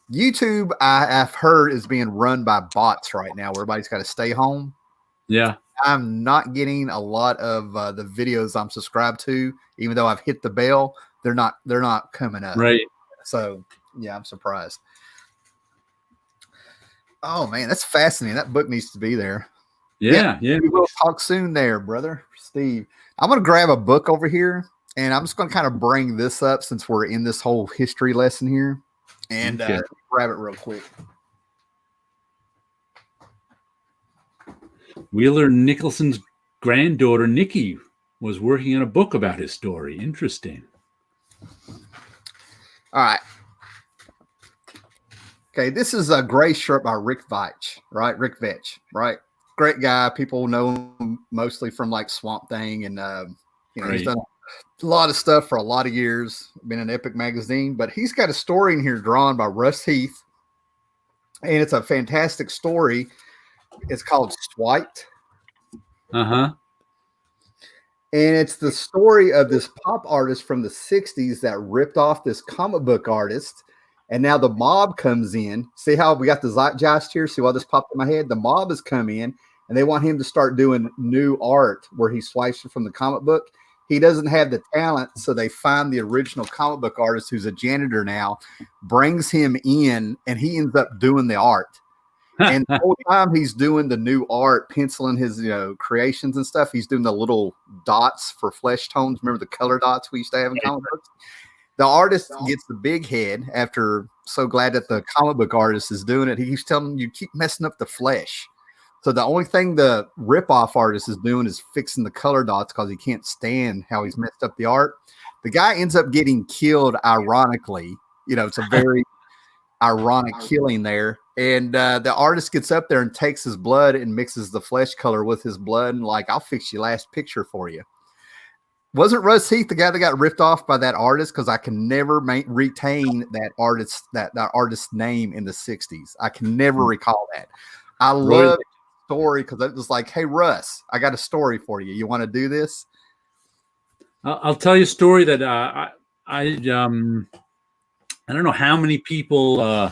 YouTube, I've heard, is being run by bots right now where everybody's got to stay home. Yeah. I'm not getting a lot of the videos I'm subscribed to, even though I've hit the bell. They're not coming up. Right. So yeah, I'm surprised. Oh man, that's fascinating. That book needs to be there. Yeah. We will talk soon there, brother Steve. I'm going to grab a book over here and I'm just going to kind of bring this up since we're in this whole history lesson here and grab it real quick. Wheeler Nicholson's granddaughter, Nikki, was working on a book about his story. Interesting. All right. Okay, this is a gray shirt by Rick Veitch, right? Rick Veitch, right? Great guy. People know him mostly from like Swamp Thing, and he's done a lot of stuff for a lot of years. Been in Epic magazine, but he's got a story in here drawn by Russ Heath, and it's a fantastic story. It's called Swiped. And it's the story of this pop artist from the 60s that ripped off this comic book artist. And now the mob comes in. See how we got the zeitgeist here? See why this popped in my head? The mob has come in and they want him to start doing new art where he swipes it from the comic book. He doesn't have the talent. So they find the original comic book artist who's a janitor now, brings him in, and he ends up doing the art. And the whole time he's doing the new art, penciling his creations and stuff, he's doing the little dots for flesh tones. Remember the color dots we used to have in comic books? The artist gets the big head after so glad that the comic book artist is doing it. He keeps telling him, you keep messing up the flesh. So the only thing the rip-off artist is doing is fixing the color dots because he can't stand how he's messed up the art. The guy ends up getting killed ironically. It's a very ironic killing there. And the artist gets up there and takes his blood and mixes the flesh color with his blood and like, I'll fix your last picture for you. Wasn't Russ Heath the guy that got ripped off by that artist? Because I can never retain that artist's name in the 60s. I can never recall that. I love the story because it was like, hey, Russ, I got a story for you. You want to do this? I'll tell you a story that I don't know how many people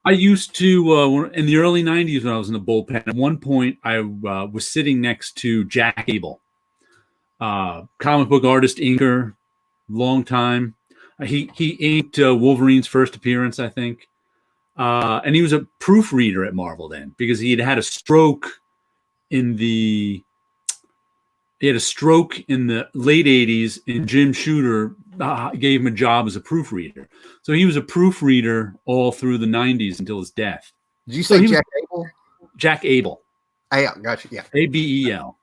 I used to, in the early 90s when I was in the bullpen, at one point I was sitting next to Jack Abel, comic book artist, inker, long time. He inked Wolverine's first appearance, I think. And he was a proofreader at Marvel then because he had had a stroke in the late 80s, and Jim Shooter gave him a job as a proofreader. So he was a proofreader all through the 90s until his death. Did you say Jack Abel? Jack Abel. Yeah, gotcha. Yeah. Abel.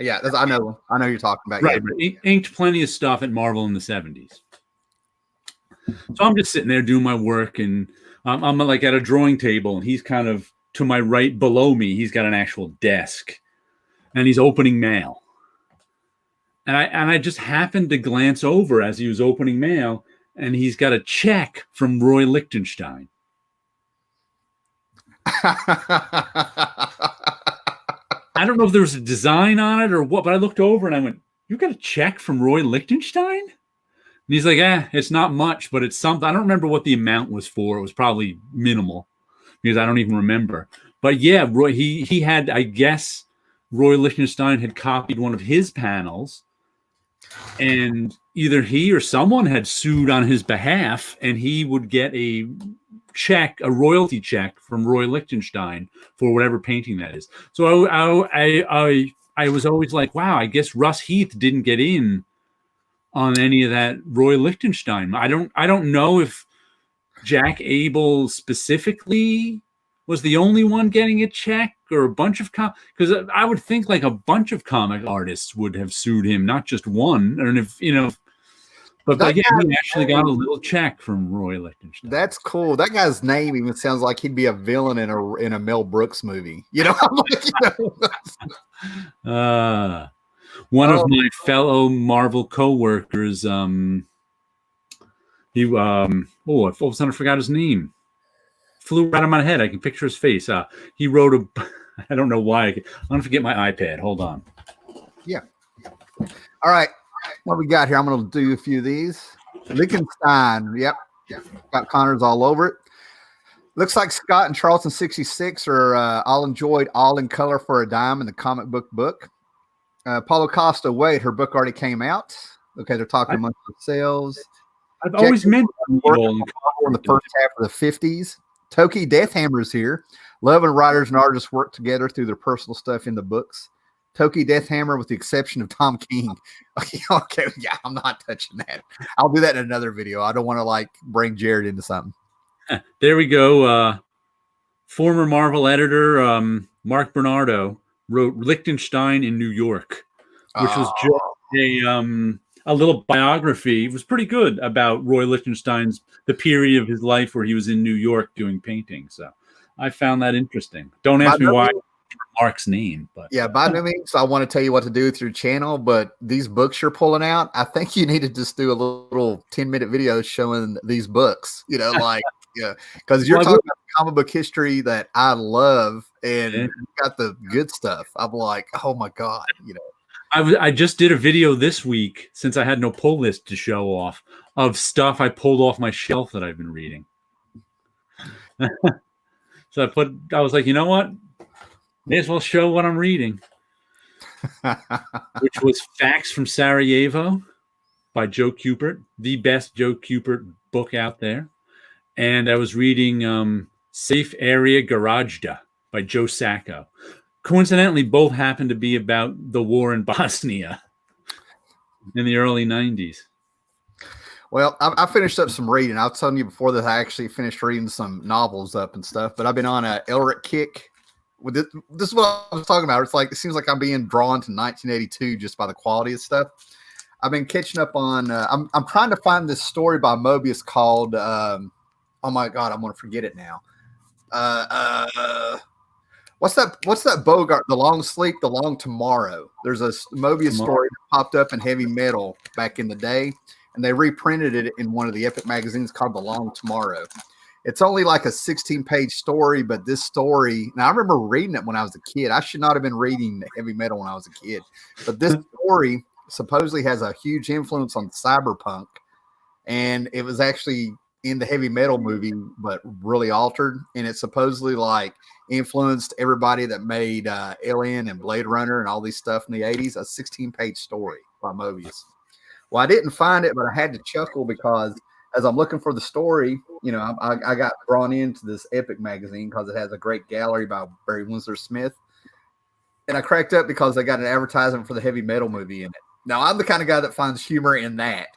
Yeah, I know who you're talking about. Right, Yeah. but inked plenty of stuff at Marvel in the 70s. So I'm just sitting there doing my work, and I'm like at a drawing table, and he's kind of to my right below me. He's got an actual desk, and he's opening mail. And I just happened to glance over as he was opening mail, and he's got a check from Roy Lichtenstein. I don't know if there was a design on it or what, but I looked over and I went, "You got a check from Roy Lichtenstein?" And he's like, it's not much, but it's something. I don't remember what the amount was for. It was probably minimal because I don't even remember. But yeah, Roy, he had, I guess, Roy Lichtenstein had copied one of his panels, and either he or someone had sued on his behalf, and he would get a royalty check from Roy Lichtenstein for whatever painting that is. So I was always like, wow, I guess Russ Heath didn't get in on any of that Roy Lichtenstein. I don't know if Jack Abel specifically was the only one getting a check, or a bunch of because I would think like a bunch of comic artists would have sued him, not just one. And if but yeah, he actually got a little check from Roy Lichtenstein. That's cool. That guy's name even sounds like he'd be a villain in a Mel Brooks movie. One of my fellow Marvel co-workers, I forgot his name. Flew right out of my head. I can picture his face. He wrote I don't know why. I'm going to forget my iPad. Hold on. Yeah. All right. What we got here? I'm going to do a few of these. Lichtenstein. Yep. Got Connors all over it. Looks like Scott and Charlton 66 are all enjoyed all in color for a dime in the comic book. Paulo Costa, wait, her book already came out. Okay, they're talking amongst themselves. I've always meant in the first half of the 50s. Toki Deathhammer's here. Love and writers and artists work together through their personal stuff in the books. Toki Deathhammer, with the exception of Tom King. Okay, yeah, I'm not touching that. I'll do that in another video. I don't want to bring Jared into something. There we go. Former Marvel editor Mark Bernardo wrote Lichtenstein in New York, which was just a little biography. It was pretty good about Roy Lichtenstein's, the period of his life where he was in New York doing painting. So I found that interesting. Don't ask me why Mark's name, but yeah, by no means I want to tell you what to do with your channel, but these books you're pulling out, I think you need to just do a little 10-minute video showing these books, yeah, because you're talking about comic book history that I love, and you got the good stuff. I'm like, oh my God, I just did a video this week, since I had no pull list to show off, of stuff I pulled off my shelf that I've been reading. So I was like, you know what? May as well show what I'm reading. Which was Facts from Sarajevo by Joe Kubert, the best Joe Kubert book out there. And I was reading Safe Area Garajda by Joe Sacco. Coincidentally, both happened to be about the war in Bosnia in the early 90s. Well, I finished up some reading. I was telling you before that I actually finished reading some novels up and stuff, but I've been on a Elric kick. This is what I was talking about. It seems like I'm being drawn to 1982 just by the quality of stuff. I've been catching up on. I'm trying to find this story by Mobius called. Oh my God, I'm gonna forget it now. What's that Bogart? The Long Sleep, The Long Tomorrow. There's a Mobius story that popped up in Heavy Metal back in the day, and they reprinted it in one of the Epic magazines called The Long Tomorrow. It's only like a 16-page story, but this story, now I remember reading it when I was a kid. I should not have been reading Heavy Metal when I was a kid, but this story supposedly has a huge influence on cyberpunk, and it was actually in the Heavy Metal movie, but really altered, and it supposedly influenced everybody that made Alien and Blade Runner and all these stuff in the 80s. A 16-page story by Mobius. Well, I didn't find it, but I had to chuckle because as I'm looking for the story, I got drawn into this Epic magazine because it has a great gallery by Barry Windsor Smith. And I cracked up because they got an advertisement for the Heavy Metal movie in it. Now, I'm the kind of guy that finds humor in that,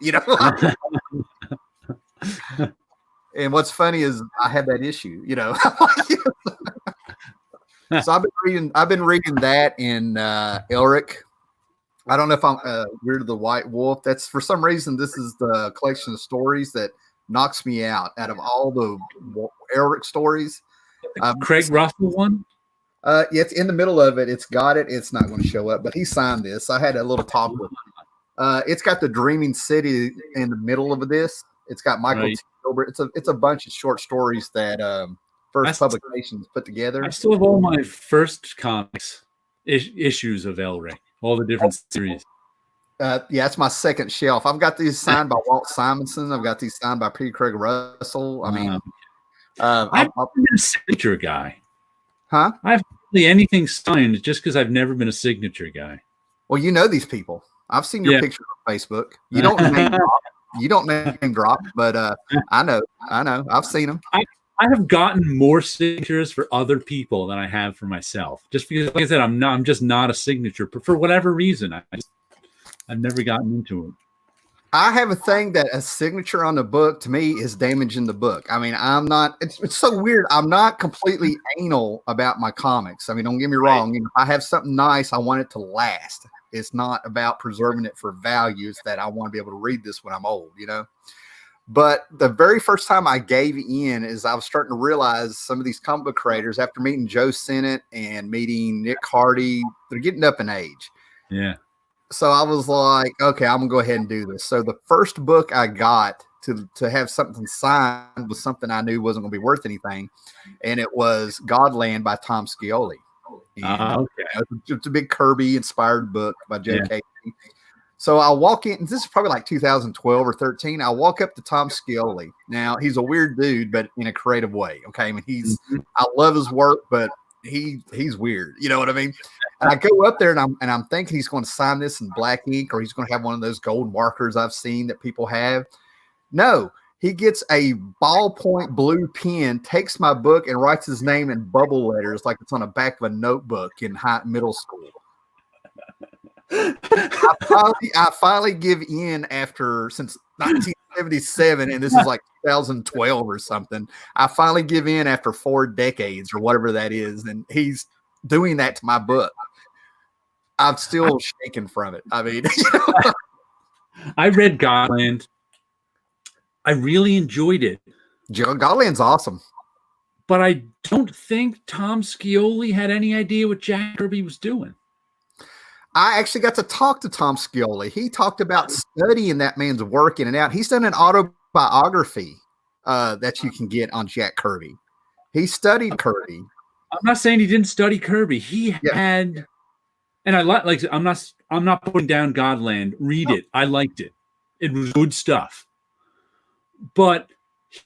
And what's funny is I had that issue, So I've been reading that in Elric. I don't know if I'm Weird of the White Wolf. That's for some reason, this is the collection of stories that knocks me out of all the Eric stories. Craig Russell one? Yeah, it's in the middle of it. It's got it. It's not going to show up, but he signed this. I had a little talk with him. It's got the Dreaming City in the middle of this. It's got Michael T. Gilbert. It's a bunch of short stories that First Publications put together. I still have all my first comics issues of Elric, all the different series. Yeah, it's my second shelf. I've got these signed by Walt Simonson. I've got these signed by P. Craig Russell. I mean, I've never been a signature guy. Huh? I have hardly anything signed just because I've never been a signature guy. Well, you know these people. I've seen your picture on Facebook. You don't name drop. You don't name drop, but I know. I've seen them. I have gotten more signatures for other people than I have for myself. Just because, like I said, I'm just not a signature. But for whatever reason, I've never gotten into it. I have a thing that a signature on the book to me is damaging the book. I mean, I'm not. It's so weird. I'm not completely anal about my comics. I mean, don't get me wrong. You know, if I have something nice, I want it to last. It's not about preserving it for values that I want to be able to read this when I'm old. You know. But the very first time I gave in is I was starting to realize some of these comic book creators, after meeting Joe Sennett and meeting Nick Hardy, they're getting up in age. Yeah. So I was like, okay, I'm gonna go ahead and do this. So the first book I got to have something signed was something I knew wasn't gonna be worth anything, and it was Godland by Tom Scioli. Okay. It's a big Kirby inspired book by J.K. So I walk in, this is probably like 2012 or 13. I walk up to Tom Scioli. Now he's a weird dude, but in a creative way. Okay. I mean, I love his work, but he's weird. You know what I mean? And I go up there and I'm thinking he's going to sign this in black ink, or he's going to have one of those gold markers I've seen that people have. No, he gets a ballpoint blue pen, takes my book and writes his name in bubble letters like it's on the back of a notebook in middle school. I finally give in since 1977, and this is like 2012 or something. I finally give in after 4 decades or whatever that is, and he's doing that to my book. I'm still shaking from it. I mean, I read Godland. I really enjoyed it. Godland's awesome, but I don't think Tom Scioli had any idea what Jack Kirby was doing. I actually got to talk to Tom Scioli. He talked about studying that man's work in and out. He's done an autobiography that you can get on Jack Kirby. He studied Kirby. I'm not saying he didn't study Kirby. He had, and I like. I'm not putting down Godland. Read it. I liked it. It was good stuff. But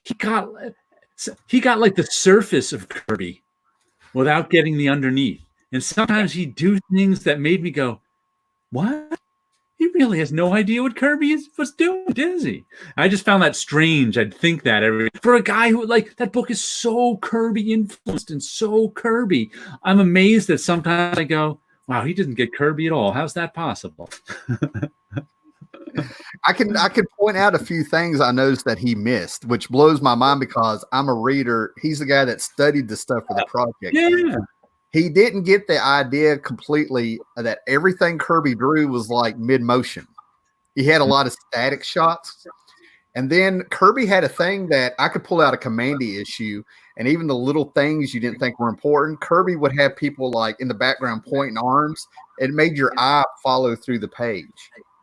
he got like the surface of Kirby without getting the underneath. And sometimes he'd do things that made me go, what? He really has no idea what Kirby was doing, does he? I just found that strange. I'd think that for a guy who, like, that book is so Kirby influenced and so Kirby. I'm amazed that sometimes I go, wow, he didn't get Kirby at all. How's that possible? I can point out a few things I noticed that he missed, which blows my mind because I'm a reader. He's the guy that studied the stuff for the project. Yeah. He didn't get the idea completely that everything Kirby drew was like mid-motion. He had a lot of static shots. And then Kirby had a thing that I could pull out a Commandy issue, and even the little things you didn't think were important, Kirby would have people like in the background pointing arms. It made your eye follow through the page.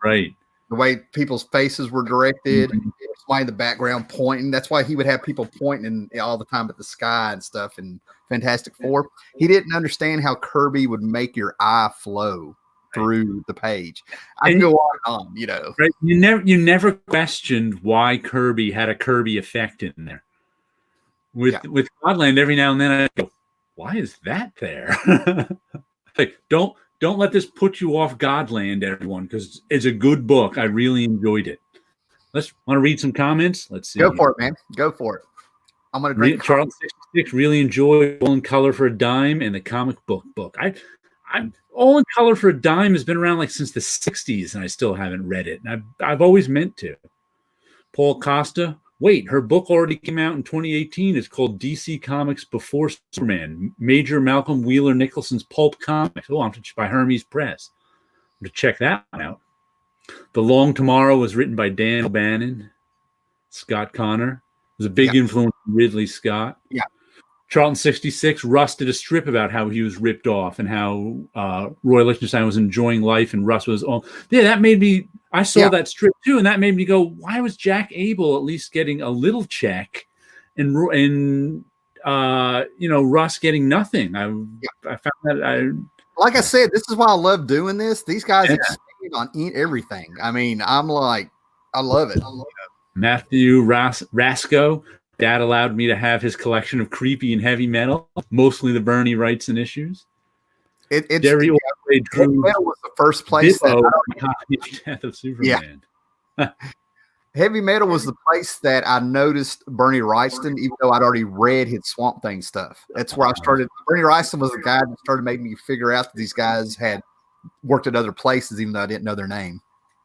Right. The way people's faces were directed, somebody in the background pointing. That's why he would have people pointing all the time at the sky and stuff in Fantastic Four. He didn't understand how Kirby would make your eye flow through the page. I can go on and on, you know. Right. You never questioned why Kirby had a Kirby effect in there. With Godland, every now and then I go, why is that there? Like, don't let this put you off Godland, everyone, because it's a good book. I really enjoyed it. Want to read some comments? Let's see. Go for it, man. Go for it. I'm going to drink. Charles 66 really enjoyed All in Color for a Dime and the comic book. I'm All in Color for a Dime has been around like since the 60s, and I still haven't read it. And I've always meant to. Paul Costa. Wait, her book already came out in 2018. It's called DC Comics Before Superman, Major Malcolm Wheeler Nicholson's pulp comics. Oh, by Hermes Press. to check that one out. The Long Tomorrow was written by Dan O'Bannon. Scott Connor was a big influence on Ridley Scott. Yeah. Charlton 66, Russ did a strip about how he was ripped off and how Roy Lichtenstein was enjoying life and Russ was that made me, I saw that strip too, and that made me go, why was Jack Abel at least getting a little check and Russ getting nothing? I found that like I said, this is why I love doing this. These guys expand on everything. I mean, I'm like, I love it. Matthew Rasco, Dad allowed me to have his collection of creepy and heavy metal, mostly the Bernie Wrights and issues. Heavy Drew metal was the first place Death of Superman. Yeah. Heavy metal was the place that I noticed Bernie Wrightson, even though I'd already read his Swamp Thing stuff. That's where I started. Bernie Wrightson was the guy that started making me figure out that these guys had worked at other places, even though I didn't know their name.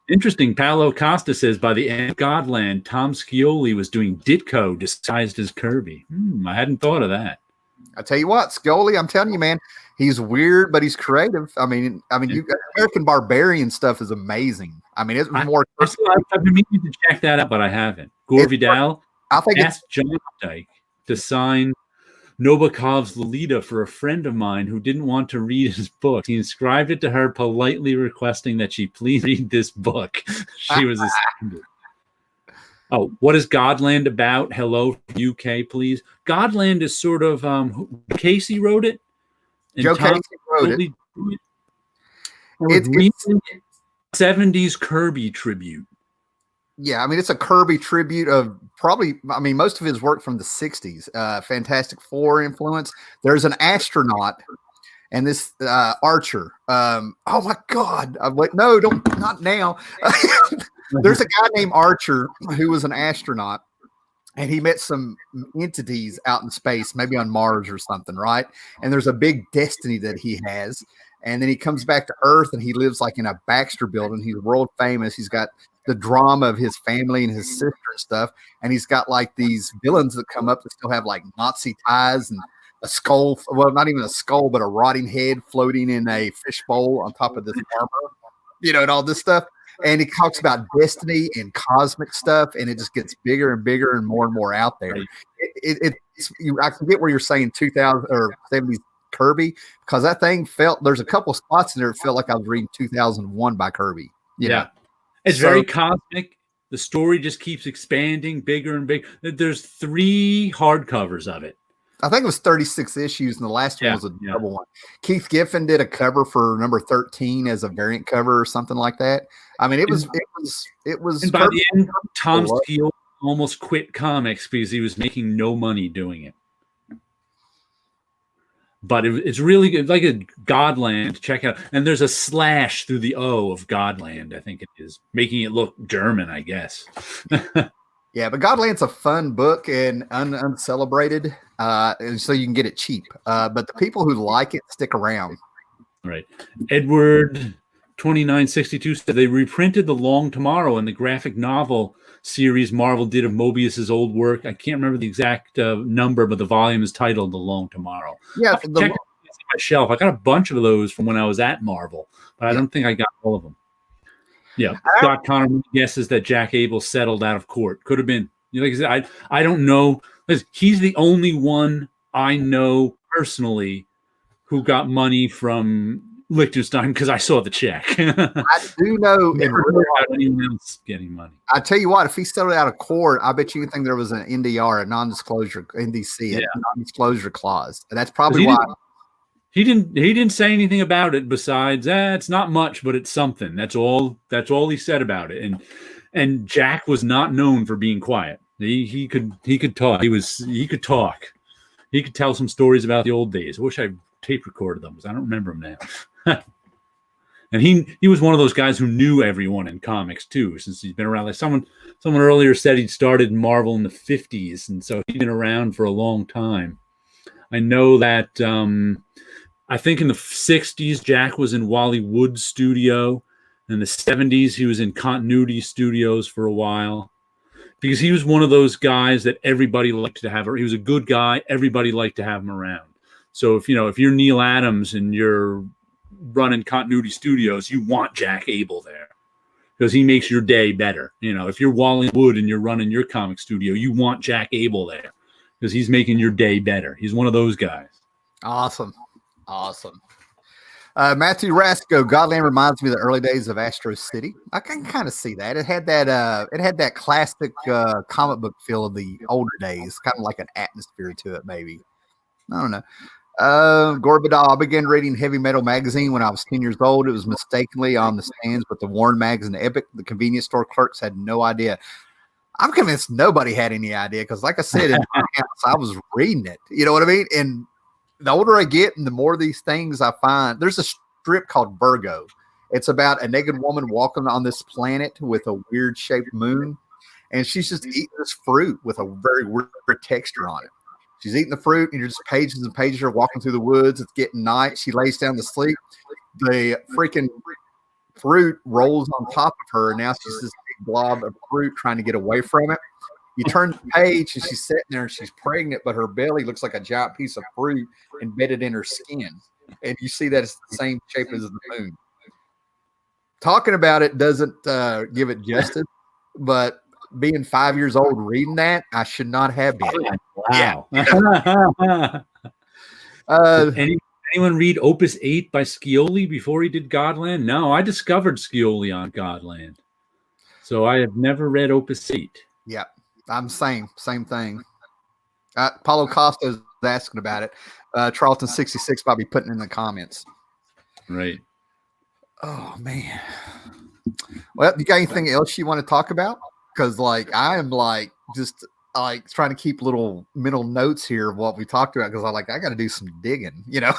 Interesting. Paolo Costa says, by the end of Godland, Tom Scioli was doing Ditko disguised as Kirby. I hadn't thought of that. I tell you what, Scioli, I'm telling you, man, he's weird, but he's creative. I mean, you American Barbarian stuff is amazing. I mean, it's more. I've been meaning to check that out, but I haven't. Gore Vidal asked John Dyke to sign Nabokov's Lolita for a friend of mine who didn't want to read his book. He inscribed it to her, politely requesting that she please read this book. She was astounded. Oh, what is Godland about? Hello, UK, please. Godland is sort of Casey wrote it. And Joe Casey wrote it. It's 70s Kirby tribute. Yeah, I mean, it's a Kirby tribute of probably, I mean, most of his work from the 60s. Fantastic Four influence. There's an astronaut and this Archer. Oh, my God. I'm like, no, not now. There's a guy named Archer who was an astronaut, and he met some entities out in space, maybe on Mars or something, right? And there's a big destiny that he has. And then he comes back to Earth, and he lives like in a Baxter building. He's world famous. He's got the drama of his family and his sister and stuff. And he's got like these villains that come up that still have like Nazi ties and a skull. Well, not even a skull, but a rotting head floating in a fishbowl on top of this armor, and all this stuff. And he talks about destiny and cosmic stuff, and it just gets bigger and bigger and more out there. I can get where you're saying 2000 or 70s Kirby, because that thing there's a couple spots in there that felt like I was reading 2001 by Kirby. Yeah. It's very cosmic. The story just keeps expanding bigger and bigger. There's 3 hardcovers of it. I think it was 36 issues, and the last one was a double one. Keith Giffen did a cover for number 13 as a variant cover or something like that. I mean, it was. And by the end, Tom Steele almost quit comics because he was making no money doing it. But it's really good, like a Godland. Check out, and there's a slash through the O of Godland. I think it is making it look German, I guess. Yeah, but Godland's a fun book and uncelebrated, and so you can get it cheap. But the people who like it stick around. Right. Edward 2962 said they reprinted The Long Tomorrow in the graphic novel series Marvel did of Mobius's old work. I can't remember the exact number, but the volume is titled The Long Tomorrow. Yeah, check my shelf. I got a bunch of those from when I was at Marvel, but I don't think I got all of them. Yeah, Scott Connor guesses that Jack Abel settled out of court. Could have been. Like I said, I don't know. He's the only one I know personally who got money from Liechtenstein because I saw the check. I do know never heard about anyone else getting money. I tell you what, if he settled out of court, I bet you think there was an NDR, a non-disclosure NDC, a non-disclosure clause, and that's probably why. He didn't say anything about it besides it's not much, but it's something. That's all he said about it. And Jack was not known for being quiet. He could talk. He could talk. He could tell some stories about the old days. I wish I tape recorded them because I don't remember them now. And he was one of those guys who knew everyone in comics too, since he's been around. Like someone earlier said he'd started Marvel in the 50s, and so he'd been around for a long time. I know that I think in the 60s, Jack was in Wally Wood's studio. In the 70s, he was in Continuity Studios for a while because he was one of those guys that everybody liked to have. He was a good guy. Everybody liked to have him around. So if you're Neil Adams and you're running Continuity Studios, you want Jack Abel there because he makes your day better. You know, if you're Wally Wood and you're running your comic studio, you want Jack Abel there because he's making your day better. He's one of those guys. Awesome. Matthew Rasco, Godland reminds me of the early days of Astro City. I can kind of see that. It had that classic comic book feel of the older days, kind of like an atmosphere to it, maybe. I don't know. Gorbadal, I began reading Heavy Metal magazine when I was 10 years old. It was mistakenly on the stands with the Warren magazine Epic. The convenience store clerks had no idea. I'm convinced nobody had any idea because, like I said, in my house, I was reading it. You know what I mean? And the older I get and the more of these things I find, there's a strip called Virgo. It's about a naked woman walking on this planet with a weird shaped moon. And she's just eating this fruit with a very weird texture on it. She's eating the fruit, and you're just pages and pages are walking through the woods. It's getting night. She lays down to sleep. The freaking fruit rolls on top of her, and now she's this big blob of fruit trying to get away from it. You turn the page, and she's sitting there, and she's pregnant, but her belly looks like a giant piece of fruit embedded in her skin. And you see that it's the same shape as the moon. Talking about it doesn't give it justice, but being 5 years old reading that, I should not have been. Wow. Yeah. Anyone read Opus 8 by Scioli before he did Godland? No, I discovered Scioli on Godland. So I have never read Opus 8. Yeah, I'm same thing. Paulo Costa is asking about it. Charlton 66 probably putting in the comments. Right. Oh, man. Well, you got anything else you want to talk about? Because, like, I am, like, just, like, trying to keep little mental notes here of what we talked about because I got to do some digging, you know?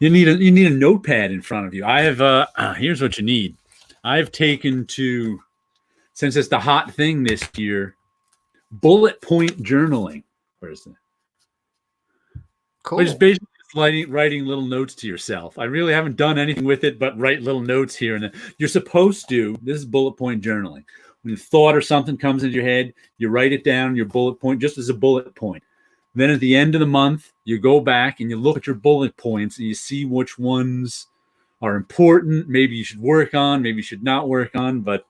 You need a notepad in front of you. I have, here's what you need. I've taken to, since it's the hot thing this year, bullet point journaling. Where is it? Cool. Which is basically writing little notes to yourself. I really haven't done anything with it but write little notes here and there. You're supposed to. This is bullet point journaling. When a thought or something comes into your head, you write it down, your bullet point, just as a bullet point. Then at the end of the month, you go back and you look at your bullet points and you see which ones are important. Maybe you should work on, maybe you should not work on. But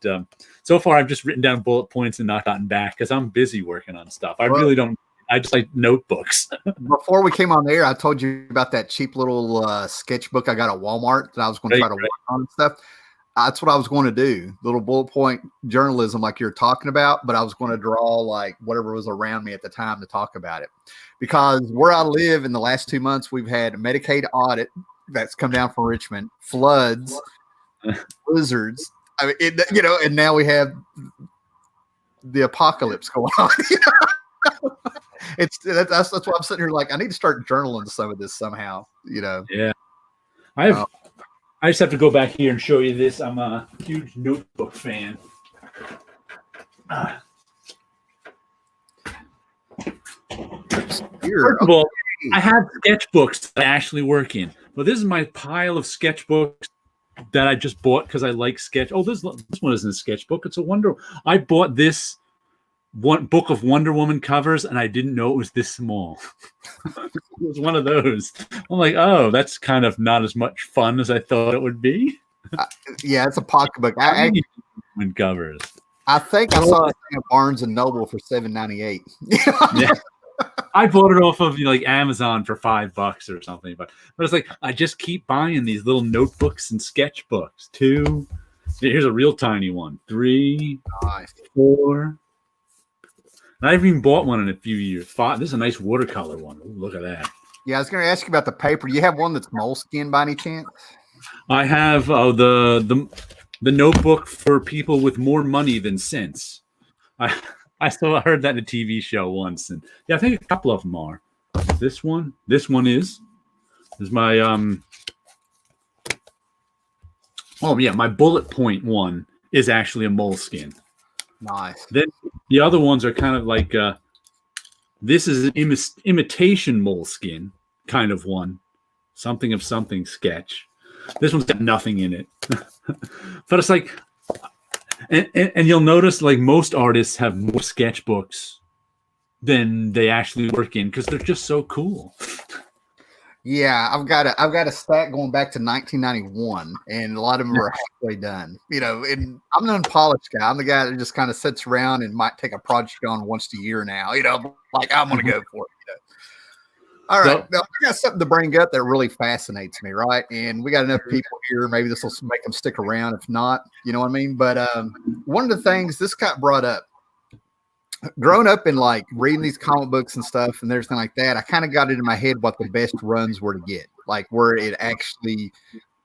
so far, I've just written down bullet points and not gotten back because I'm busy working on stuff. Really don't. I just like notebooks. Before we came on the air, I told you about that cheap little sketchbook I got at Walmart that I was going to try to work on and stuff. That's what I was going to do. Little bullet point journalism like you're talking about, but I was going to draw like whatever was around me at the time to talk about it. Because where I live in the last 2 months, we've had a Medicaid audit that's come down from Richmond, floods, blizzards. I mean, and now we have the apocalypse going on. That's why I'm sitting here like I need to start journaling some of this somehow, you know. Yeah, I just have to go back here and show you this. I'm a huge notebook fan. First of all, I have sketchbooks that I actually work in, but this is my pile of sketchbooks that I just bought because I like sketch. Oh, this one isn't a sketchbook; it's a Wonder. I bought this one book of Wonder Woman covers, and I didn't know it was this small. It was one of those. I'm like, oh, that's kind of not as much fun as I thought it would be. Yeah, it's a pocketbook. I covers. I think I saw it at Barnes and Noble for $7.98. Yeah. I bought it off of like Amazon for $5 or something, but it's like I just keep buying these little notebooks and sketchbooks. 2. Here's a real tiny one. 3, 4. And I haven't even bought one in a few years. 5. This is a nice watercolor one. Ooh, look at that. Yeah, I was going to ask you about the paper. You have one that's moleskin by any chance? I have the notebook for people with more money than sense. I still heard that in a TV show once, and yeah, I think a couple of them are. This one is my my bullet point one is actually a moleskin. Nice. Then the other ones are kind of like this is an imitation moleskin kind of one, something of something sketch. This one's got nothing in it, but it's like. And you'll notice like most artists have more sketchbooks than they actually work in because they're just so cool. Yeah, I've got a stack going back to 1991, and a lot of them are halfway done. You know, and I'm an unpolished guy. I'm the guy that just kind of sits around and might take a project on once a year now. You know, like I'm gonna go for it. You know? All right, So, now I got something to bring up that really fascinates me, right? And we got enough people here. Maybe this will make them stick around. If not, you know what I mean. But one of the things this got brought up. Growing up and like reading these comic books and stuff and everything like that, I kind of got it in my head what the best runs were to get, like where it actually,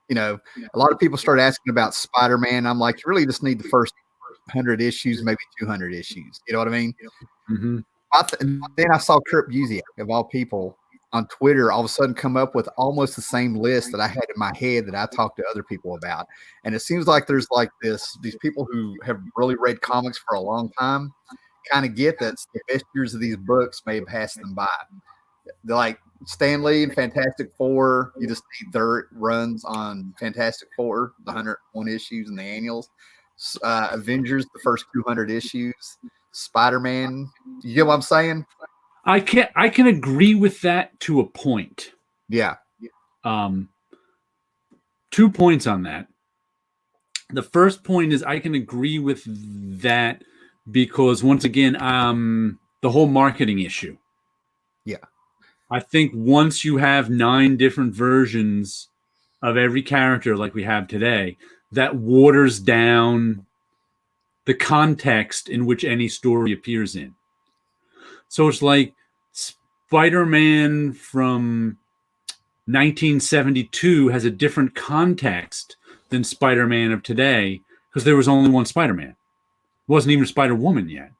you know, a lot of people start asking about Spider-Man. I'm like, you really just need the first 100 issues, maybe 200 issues. You know what I mean? mm-hmm. And then I saw Kurt Busiek, of all people, on Twitter all of a sudden come up with almost the same list that I had in my head that I talked to other people about. And it seems like there's like these people who have really read comics for a long time kind of get that the best years of these books may have passed them by. They're like Stan Lee and Fantastic Four. You just need their runs on Fantastic Four, the 101 issues and the annuals. Avengers, the first 200 issues. Spider-Man. You get what I'm saying? I can agree with that to a point. Yeah. 2 points on that. The first point is I can agree with that because once again, the whole marketing issue. Yeah. I think once you have 9 different versions of every character like we have today, that waters down the context in which any story appears in. So it's like Spider-Man from 1972 has a different context than Spider-Man of today because there was only one Spider-Man. Wasn't even Spider-Woman yet.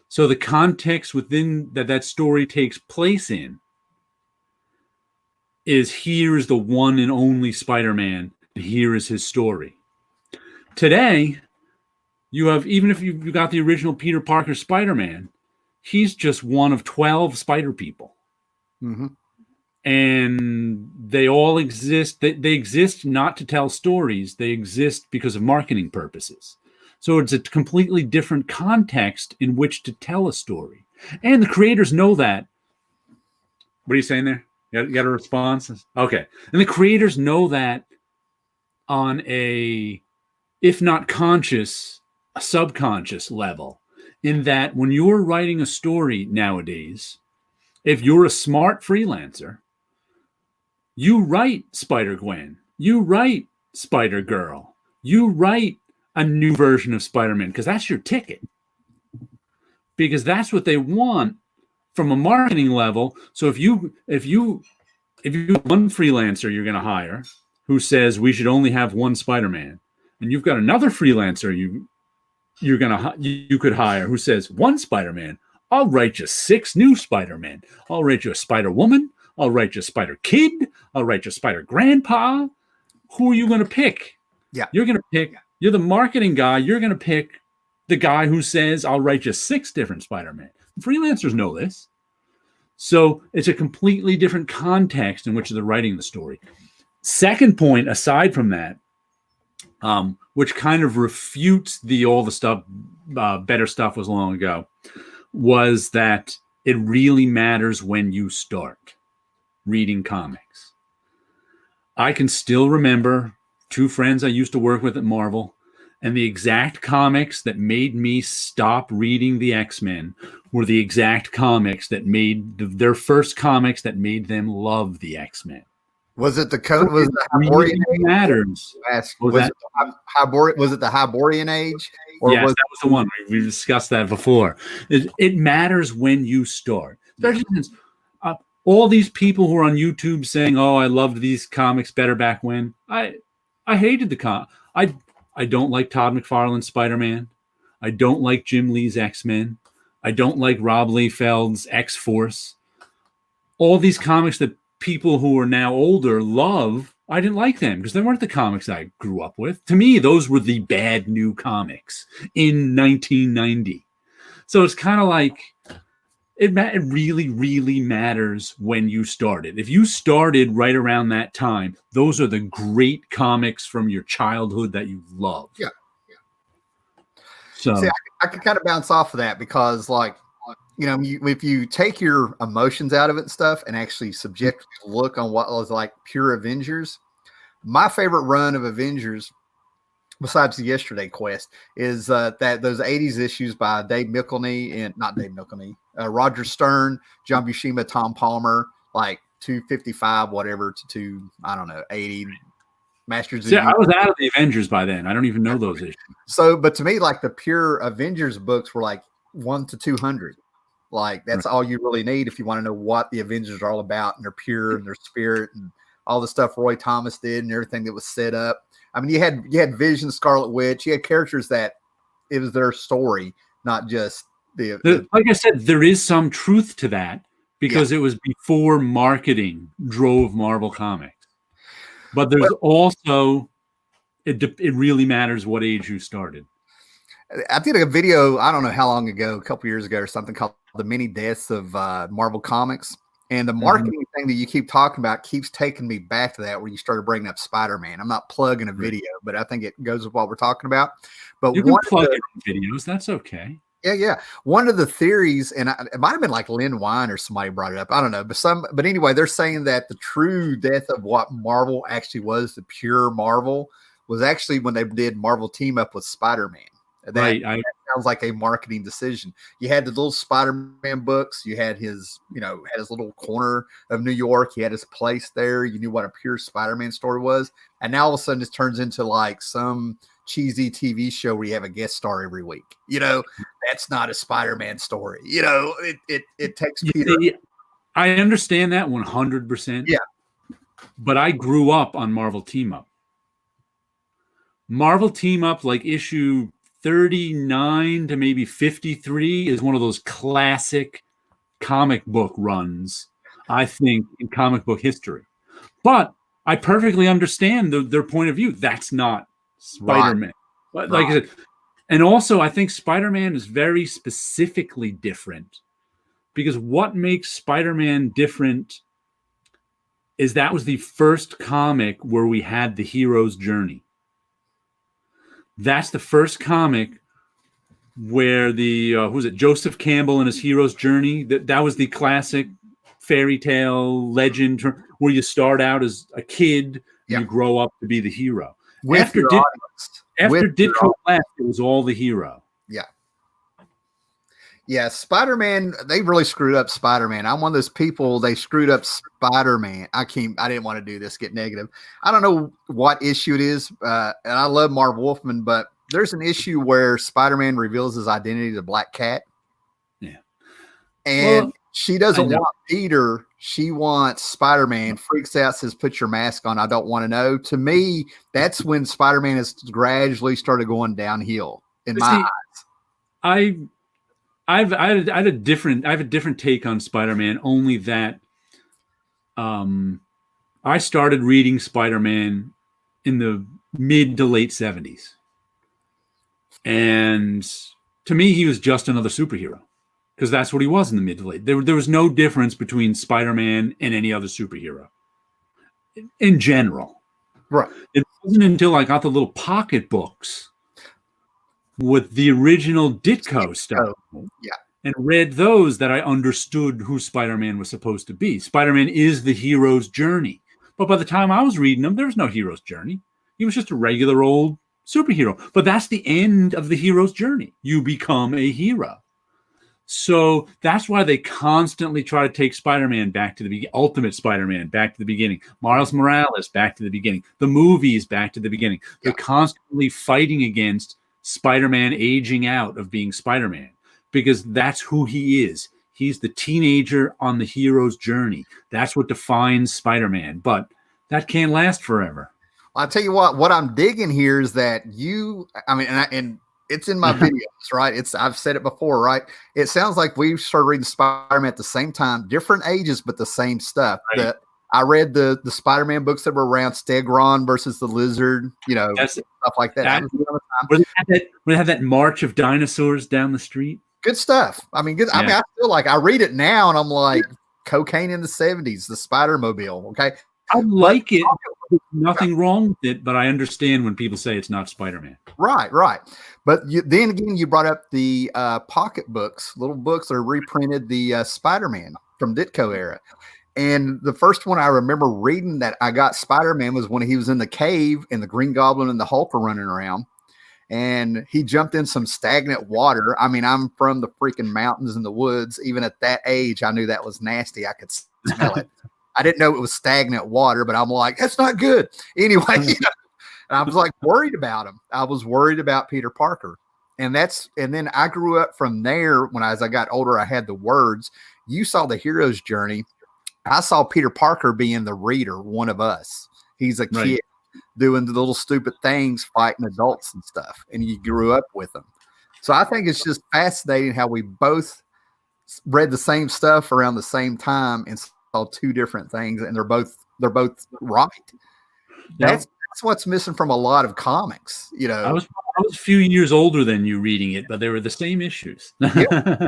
So the context within that story takes place in is here is the one and only Spider-Man, and here is his story. Today, you have, even if you got the original Peter Parker Spider-Man, he's just one of 12 Spider people. Mm-hmm. And they all exist. They exist not to tell stories. They exist because of marketing purposes. So it's a completely different context in which to tell a story. And the creators know that. What are you saying there? You got a response? Okay. And the creators know that on a, if not conscious, a subconscious level, in that when you're writing a story nowadays, if you're a smart freelancer, you write Spider-Gwen, you write Spider-Girl, you write a new version of Spider-Man because that's your ticket. Because that's what they want from a marketing level. So if you one freelancer you're going to hire who says we should only have one Spider-Man, and you've got another freelancer you could hire who says one Spider-Man, I'll write you 6 new Spider-Man. I'll write you a Spider-Woman. I'll write you a Spider-Kid. I'll write you a Spider-Grandpa. Who are you going to pick? Yeah. You're going to pick, you're the marketing guy. You're going to pick the guy who says, I'll write you 6 different Spider-Man. Freelancers know this. So it's a completely different context in which they're writing the story. Second point, aside from that, which kind of refutes all the stuff, better stuff was long ago, was that it really matters when you start reading comics. I can still remember 2 friends I used to work with at Marvel, and the exact comics that made me stop reading the X-Men were the exact comics that made their first comics that made them love the X-Men. Was it the code? Was it the Hyborian age? Matters. Was it the Hyborian age? Or yes, that was the one. We discussed that before. It matters when you start. Especially since all these people who are on YouTube saying, "Oh, I loved these comics better back when." I hated the I don't like Todd McFarlane's Spider-Man. I don't like Jim Lee's X-Men. I don't like Rob Liefeld's X-Force. All these comics that people who are now older love, I didn't like them because they weren't the comics I grew up with. To me, those were the bad new comics in 1990. So it's kind of like it really, really matters when you started. If you started right around that time, those are the great comics from your childhood that you love. Yeah. So see, I could kind of bounce off of that because, like, you know, if you take your emotions out of it and stuff and actually subject look on what was like pure Avengers, my favorite run of Avengers, besides the Yesterday Quest, is that those 80s issues by Dave Michelny and not Dave Michelny, Roger Stern, John Buscema, Tom Palmer, like 255, whatever, to I don't know, 80. Masters. See, I was out of the Avengers by then. I don't even know those issues. So, but to me, like the pure Avengers books were like 1 to 200. Like that's all you really need if you want to know what the Avengers are all about and their pure and their spirit and all the stuff Roy Thomas did and everything that was set up. I mean, you had Vision, Scarlet Witch, you had characters that it was their story, not just the like I said, there is some truth to that because it was before marketing drove Marvel Comics. But there's also, it really matters what age you started. I did a video, I don't know how long ago, a couple years ago or something, called The Many Deaths of Marvel Comics. And the marketing thing that you keep talking about keeps taking me back to that where you started bringing up Spider-Man. I'm not plugging a video, but I think it goes with what we're talking about. But you can plug it in videos. That's okay. Yeah. One of the theories, and it might have been like Lynn Wine or somebody brought it up. I don't know. But anyway, they're saying that the true death of what Marvel actually was, the pure Marvel, was actually when they did Marvel team up with Spider-Man. That sounds like a marketing decision. You had the little Spider-Man books. You had his, had his little corner of New York. He had his place there. You knew what a pure Spider-Man story was. And now all of a sudden it turns into like some cheesy TV show where you have a guest star every week. That's not a Spider-Man story. It takes Peter. I understand that 100%. Yeah. But I grew up on Marvel Team Up. Marvel Team Up, like issue 39 to maybe 53, is one of those classic comic book runs, I think, in comic book history. But I perfectly understand their point of view. That's not Spider-Man. Right. Like I said, and also I think Spider-Man is very specifically different because what makes Spider-Man different is that was the first comic where we had the hero's journey. That's the first comic where the Joseph Campbell and his hero's journey. That was the classic fairy tale legend where you start out as a kid and you grow up to be the hero. After Ditko left, it was all the hero. Yeah, Spider-Man, they really screwed up Spider-Man. I'm one of those people, they screwed up Spider-Man. I didn't want to do this, get negative. I don't know what issue it is, and I love Marv Wolfman, but there's an issue where Spider-Man reveals his identity to Black Cat. Yeah. And she doesn't want Peter. She wants Spider-Man, freaks out, says, put your mask on. I don't want to know. To me, that's when Spider-Man has gradually started going downhill in my eyes. I have a different take on Spider-Man, only that I started reading Spider-Man in the mid to late 70s. And to me, he was just another superhero because that's what he was in the mid to late. There was no difference between Spider-Man and any other superhero in general. Right. It wasn't until I got the little pocket books with the original Ditko stuff and read those that I understood who Spider-Man was supposed to be. Spider-Man is the hero's journey. But by the time I was reading them, there was no hero's journey. He was just a regular old superhero. But that's the end of the hero's journey. You become a hero. So that's why they constantly try to take Spider-Man back to the Ultimate Spider-Man back to the beginning. Miles Morales back to the beginning. The movies back to the beginning. They're constantly fighting against Spider-Man aging out of being Spider-Man because that's who he is. He's the teenager on the hero's journey. That's what defines Spider-Man, but that can't last forever. I'll tell you what I'm digging here is that and it's in my videos, right? I've said it before, right? It sounds like we started reading Spider-Man at the same time, different ages, but the same stuff. Right. I read the Spider-Man books that were around Stegron versus the Lizard, stuff like that. Where they had that march of dinosaurs down the street. Good stuff. I mean, good. Yeah. I mean, I feel like I read it now and I'm like, cocaine in the 70s, the Spider-Mobile. Okay. I like it. There's nothing wrong with it, but I understand when people say it's not Spider-Man. Right. But then again, you brought up the pocket books, little books that are reprinted the Spider-Man from Ditko era. And the first one I remember reading that I got Spider-Man was when he was in the cave and the Green Goblin and the Hulk were running around. And he jumped in some stagnant water. I mean, I'm from the freaking mountains and the woods. Even at that age, I knew that was nasty. I could smell it. I didn't know it was stagnant water, but I'm like, that's not good. Anyway, and I was like worried about him. I was worried about Peter Parker. And then I grew up from there. As I got older, I had the words. You saw the hero's journey. I saw Peter Parker being the reader, one of us. He's a kid doing the little stupid things, fighting adults and stuff. And you grew up with them. So I think it's just fascinating how we both read the same stuff around the same time and saw two different things. And they're both right. That's what's missing from a lot of comics. I was a few years older than you reading it, but they were the same issues. Yeah.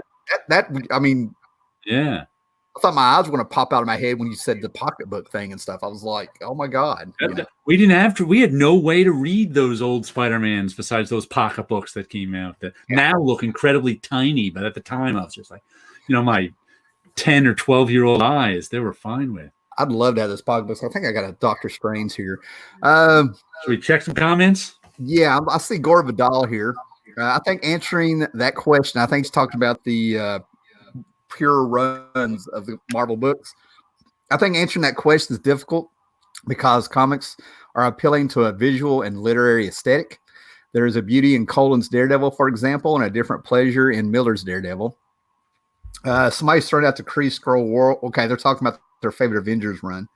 Yeah. I thought my eyes were going to pop out of my head when you said the pocketbook thing and stuff. I was like, oh my God. We had no way to read those old Spider-Mans besides those pocketbooks that came out that now look incredibly tiny. But at the time I was just like, my 10 or 12-year-old eyes, they were fine with. I'd love to have those pocketbooks. I think I got a Dr. Strange here. Should we check some comments? Yeah, I see Gore Vidal here. I think answering that question, I think he's talking about the pure runs of the Marvel books. I think answering that question is difficult because comics are appealing to a visual and literary aesthetic. There is a beauty in Colan's Daredevil, for example, and a different pleasure in Miller's Daredevil. Somebody's thrown out the Kree Scroll War. Okay, they're talking about their favorite Avengers run.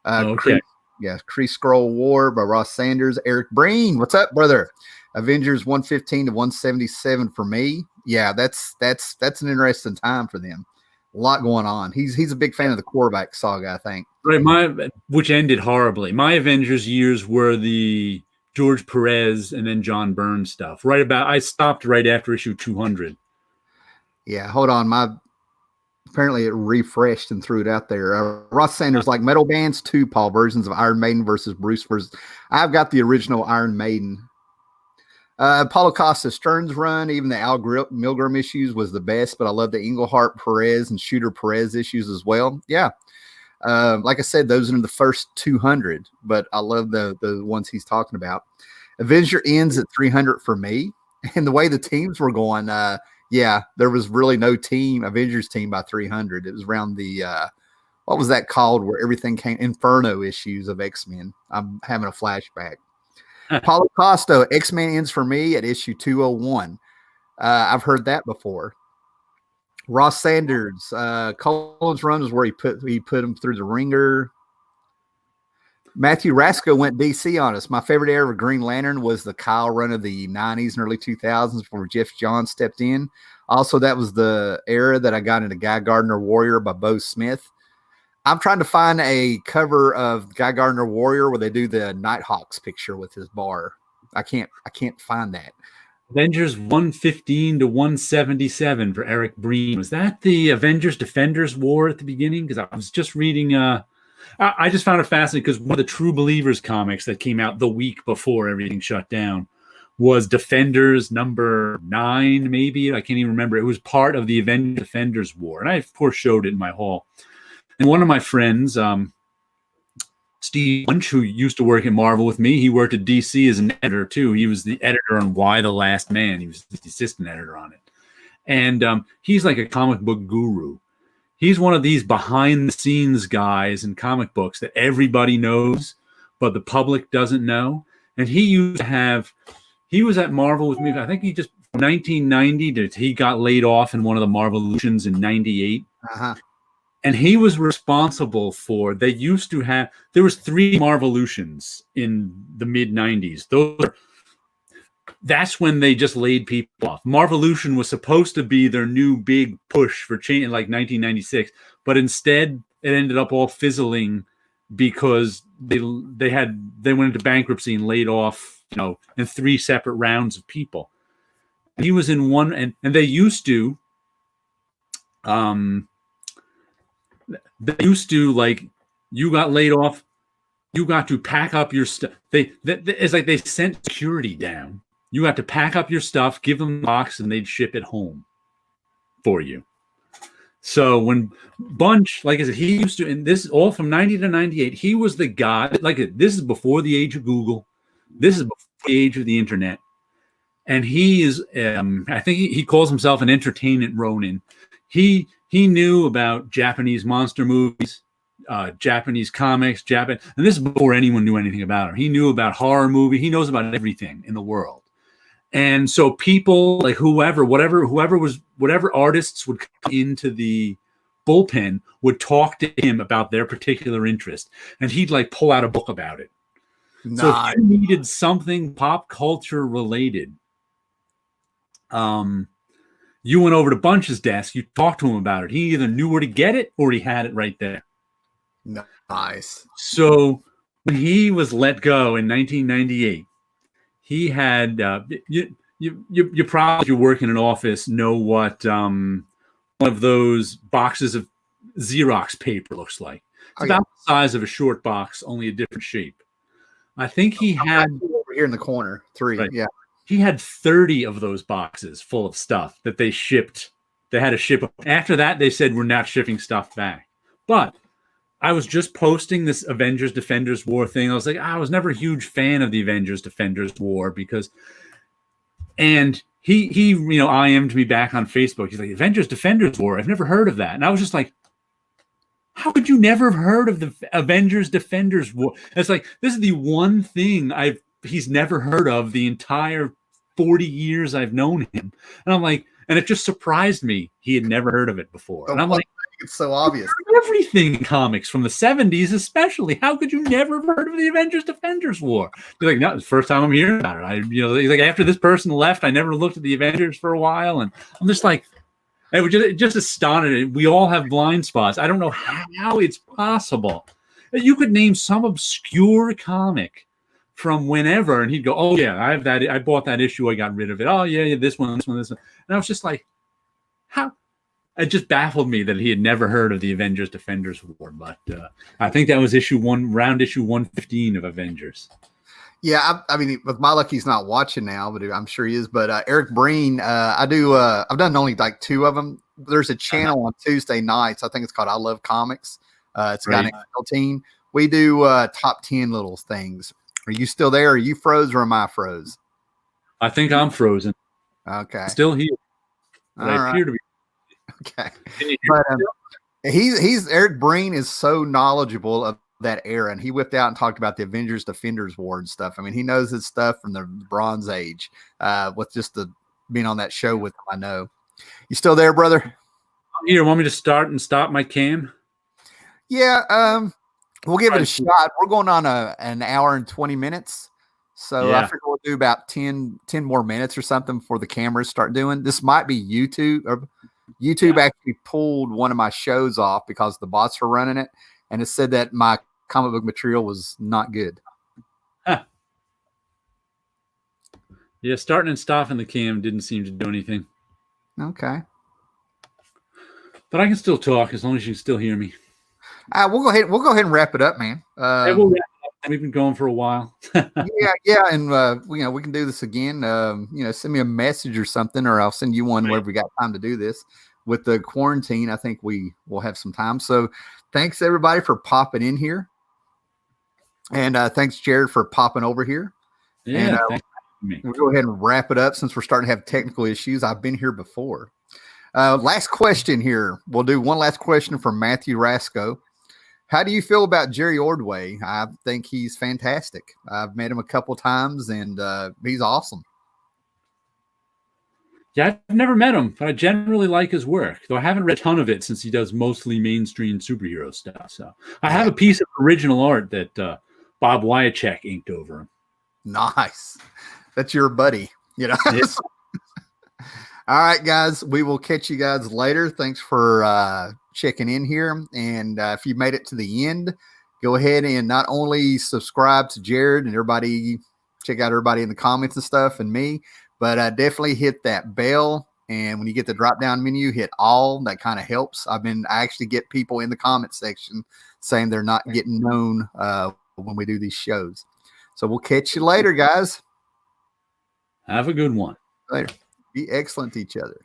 Okay. Kree Scroll War by Ross Sanders. Eric Breen, what's up, brother? Avengers 115 to 177 for me. Yeah, that's an interesting time for them. A lot going on. He's a big fan of the Korvac saga, I think. Right, which ended horribly. My Avengers years were the George Perez and then John Byrne stuff. I stopped right after issue 200. Yeah, hold on. Apparently it refreshed and threw it out there. Ross Sanders, like Metal Bands 2, Paul, versions of Iron Maiden versus Bruce versus. I've got the original Iron Maiden. Paulo Costa Stearns run, even the Al Milgram issues was the best, but I love the Englehart Perez and Shooter Perez issues as well. Yeah. Like I said, those are the first 200, but I love the ones he's talking about. Avenger ends at 300 for me. And the way the teams were going, there was really no Avengers team by 300. It was around the, what was that called where everything came, Inferno issues of X-Men. I'm having a flashback. Paulo Costa, X-Men ends for me at issue 201. I've heard that before. Ross Sanders, Colin's run is where he put him through the ringer. Matthew Rasco went DC on us. My favorite era of Green Lantern was the Kyle run of the 90s and early 2000s where Jeff Johns stepped in. Also, that was the era that I got into Guy Gardner Warrior by Bo Smith. I'm trying to find a cover of Guy Gardner Warrior where they do the Nighthawks picture with his bar. I can't find that. Avengers 115 to 177 for Eric Breen. Was that the Avengers Defenders War at the beginning? Because I was just reading. I just found it fascinating because one of the True Believers comics that came out the week before everything shut down was Defenders number 9, maybe. I can't even remember. It was part of the Avengers Defenders War. And I, of course, showed it in my haul. And one of my friends, Steve Lynch, who used to work at Marvel with me, he worked at DC as an editor too. He was the editor on Why the Last Man. He was the assistant editor on it. And he's like a comic book guru. He's one of these behind-the-scenes guys in comic books that everybody knows, but the public doesn't know. And he was at Marvel with me. I think he just, from 1990 he got laid off in one of the Marvolutions in 98. Uh-huh. And he was responsible for, there was 3 Marvolutions in the mid-90s. That's when they just laid people off. Marvolution was supposed to be their new big push for change in like 1996, but instead it ended up all fizzling because they went into bankruptcy and laid off, in 3 separate rounds of people. And he was in one, and they used to, like, you got laid off, you got to pack up your stuff. It's like they sent security down. You got to pack up your stuff, give them a box, and they'd ship it home for you. So when Bunch, like I said, he used to, and this is all from 90 to 98, he was the guy, like this is before the age of Google. This is before the age of the internet. And he is, I think he calls himself an entertainment Ronin. He knew about Japanese monster movies, Japanese comics, and this is before anyone knew anything about him. He knew about horror movie. He knows about everything in the world. And so people like whoever artists would come into the bullpen would talk to him about their particular interest, and he'd like pull out a book about it. Nice. So if you needed something pop culture related, you went over to Bunch's desk, you talked to him about it. He either knew where to get it or he had it right there. Nice. So when he was let go in 1998, he had you probably, if you work in an office, know what one of those boxes of Xerox paper looks like. It's about the size of a short box, only a different shape. I think he had over here in the corner 3. Right. Yeah. He had 30 of those boxes full of stuff that they shipped. They had to ship. After that, they said, we're not shipping stuff back. But I was just posting this Avengers Defenders War thing. I was like, I was never a huge fan of the Avengers Defenders War and he IM'd me back on Facebook. He's like, Avengers Defenders War, I've never heard of that. And I was just like, how could you never have heard of the Avengers Defenders War? It's like, this is the one thing he's never heard of the entire 40 years I've known him. And I'm like, and it just surprised me he had never heard of it before. And I'm like, it's so obvious. Everything in comics from the 70s, especially. How could you never have heard of the Avengers Defenders War? You're like, no, it's the first time I'm hearing about it. Like after this person left, I never looked at the Avengers for a while, and I'm just like, it was just astonished. We all have blind spots. I don't know how it's possible. You could name some obscure comic from whenever, and he'd go, "Oh yeah, I have that. I bought that issue. I got rid of it. Oh yeah, this one. And I was just like, how? It just baffled me that he had never heard of the Avengers Defenders War. But I think that was issue 115 of Avengers. Yeah, I mean, with my luck, he's not watching now, but I'm sure he is. But Eric Breen, I've done only like 2 of them. There's a channel on Tuesday nights. I think it's called I Love Comics. It's got an Excel team. We do top 10 little things. Are you still there? Are you froze or am I froze? I think I'm frozen. Okay. Still here. All right. I appear to be. Okay. But he's Eric Breen is so knowledgeable of that era, and he whipped out and talked about the Avengers Defenders War and stuff. I mean, he knows his stuff from the Bronze Age. With just being on that show with him, I know. You still there, brother? I'm here. Want me to start and stop my cam? Yeah, we'll give it a shot. We're going on an hour and 20 minutes. So I figure we'll do about 10 more minutes or something before the cameras start doing. This might be YouTube. YouTube actually pulled one of my shows off because the bots were running it, and it said that my comic book material was not good. Huh. Yeah, starting and stopping the cam didn't seem to do anything. Okay. But I can still talk as long as you can still hear me. We'll go ahead and wrap it up, man. We'll wrap it up. We've been going for a while. yeah, and we can do this again. Send me a message or something, or I'll send you one whenever we got time to do this. With the quarantine, I think we will have some time. So thanks everybody for popping in here. And thanks, Jared, for popping over here. Yeah, and we'll go ahead and wrap it up since we're starting to have technical issues. I've been here before. Last question here. We'll do one last question from Matthew Rasco. How do you feel about Jerry Ordway? I think he's fantastic. I've met him a couple times, and he's awesome. Yeah, I've never met him, but I generally like his work, though I haven't read a ton of it since he does mostly mainstream superhero stuff. So I have a piece of original art that Bob Wyacek inked over him. Nice. That's your buddy, Yeah. All right, guys. We will catch you guys later. Thanks for checking in here. And if you made it to the end, go ahead and not only subscribe to Jared and everybody, check out everybody in the comments and stuff and me, but definitely hit that bell. And when you get the drop down menu, hit all. That kind of helps. I actually get people in the comment section saying they're not getting known when we do these shows. So we'll catch you later, guys. Have a good one. Later. Be excellent to each other.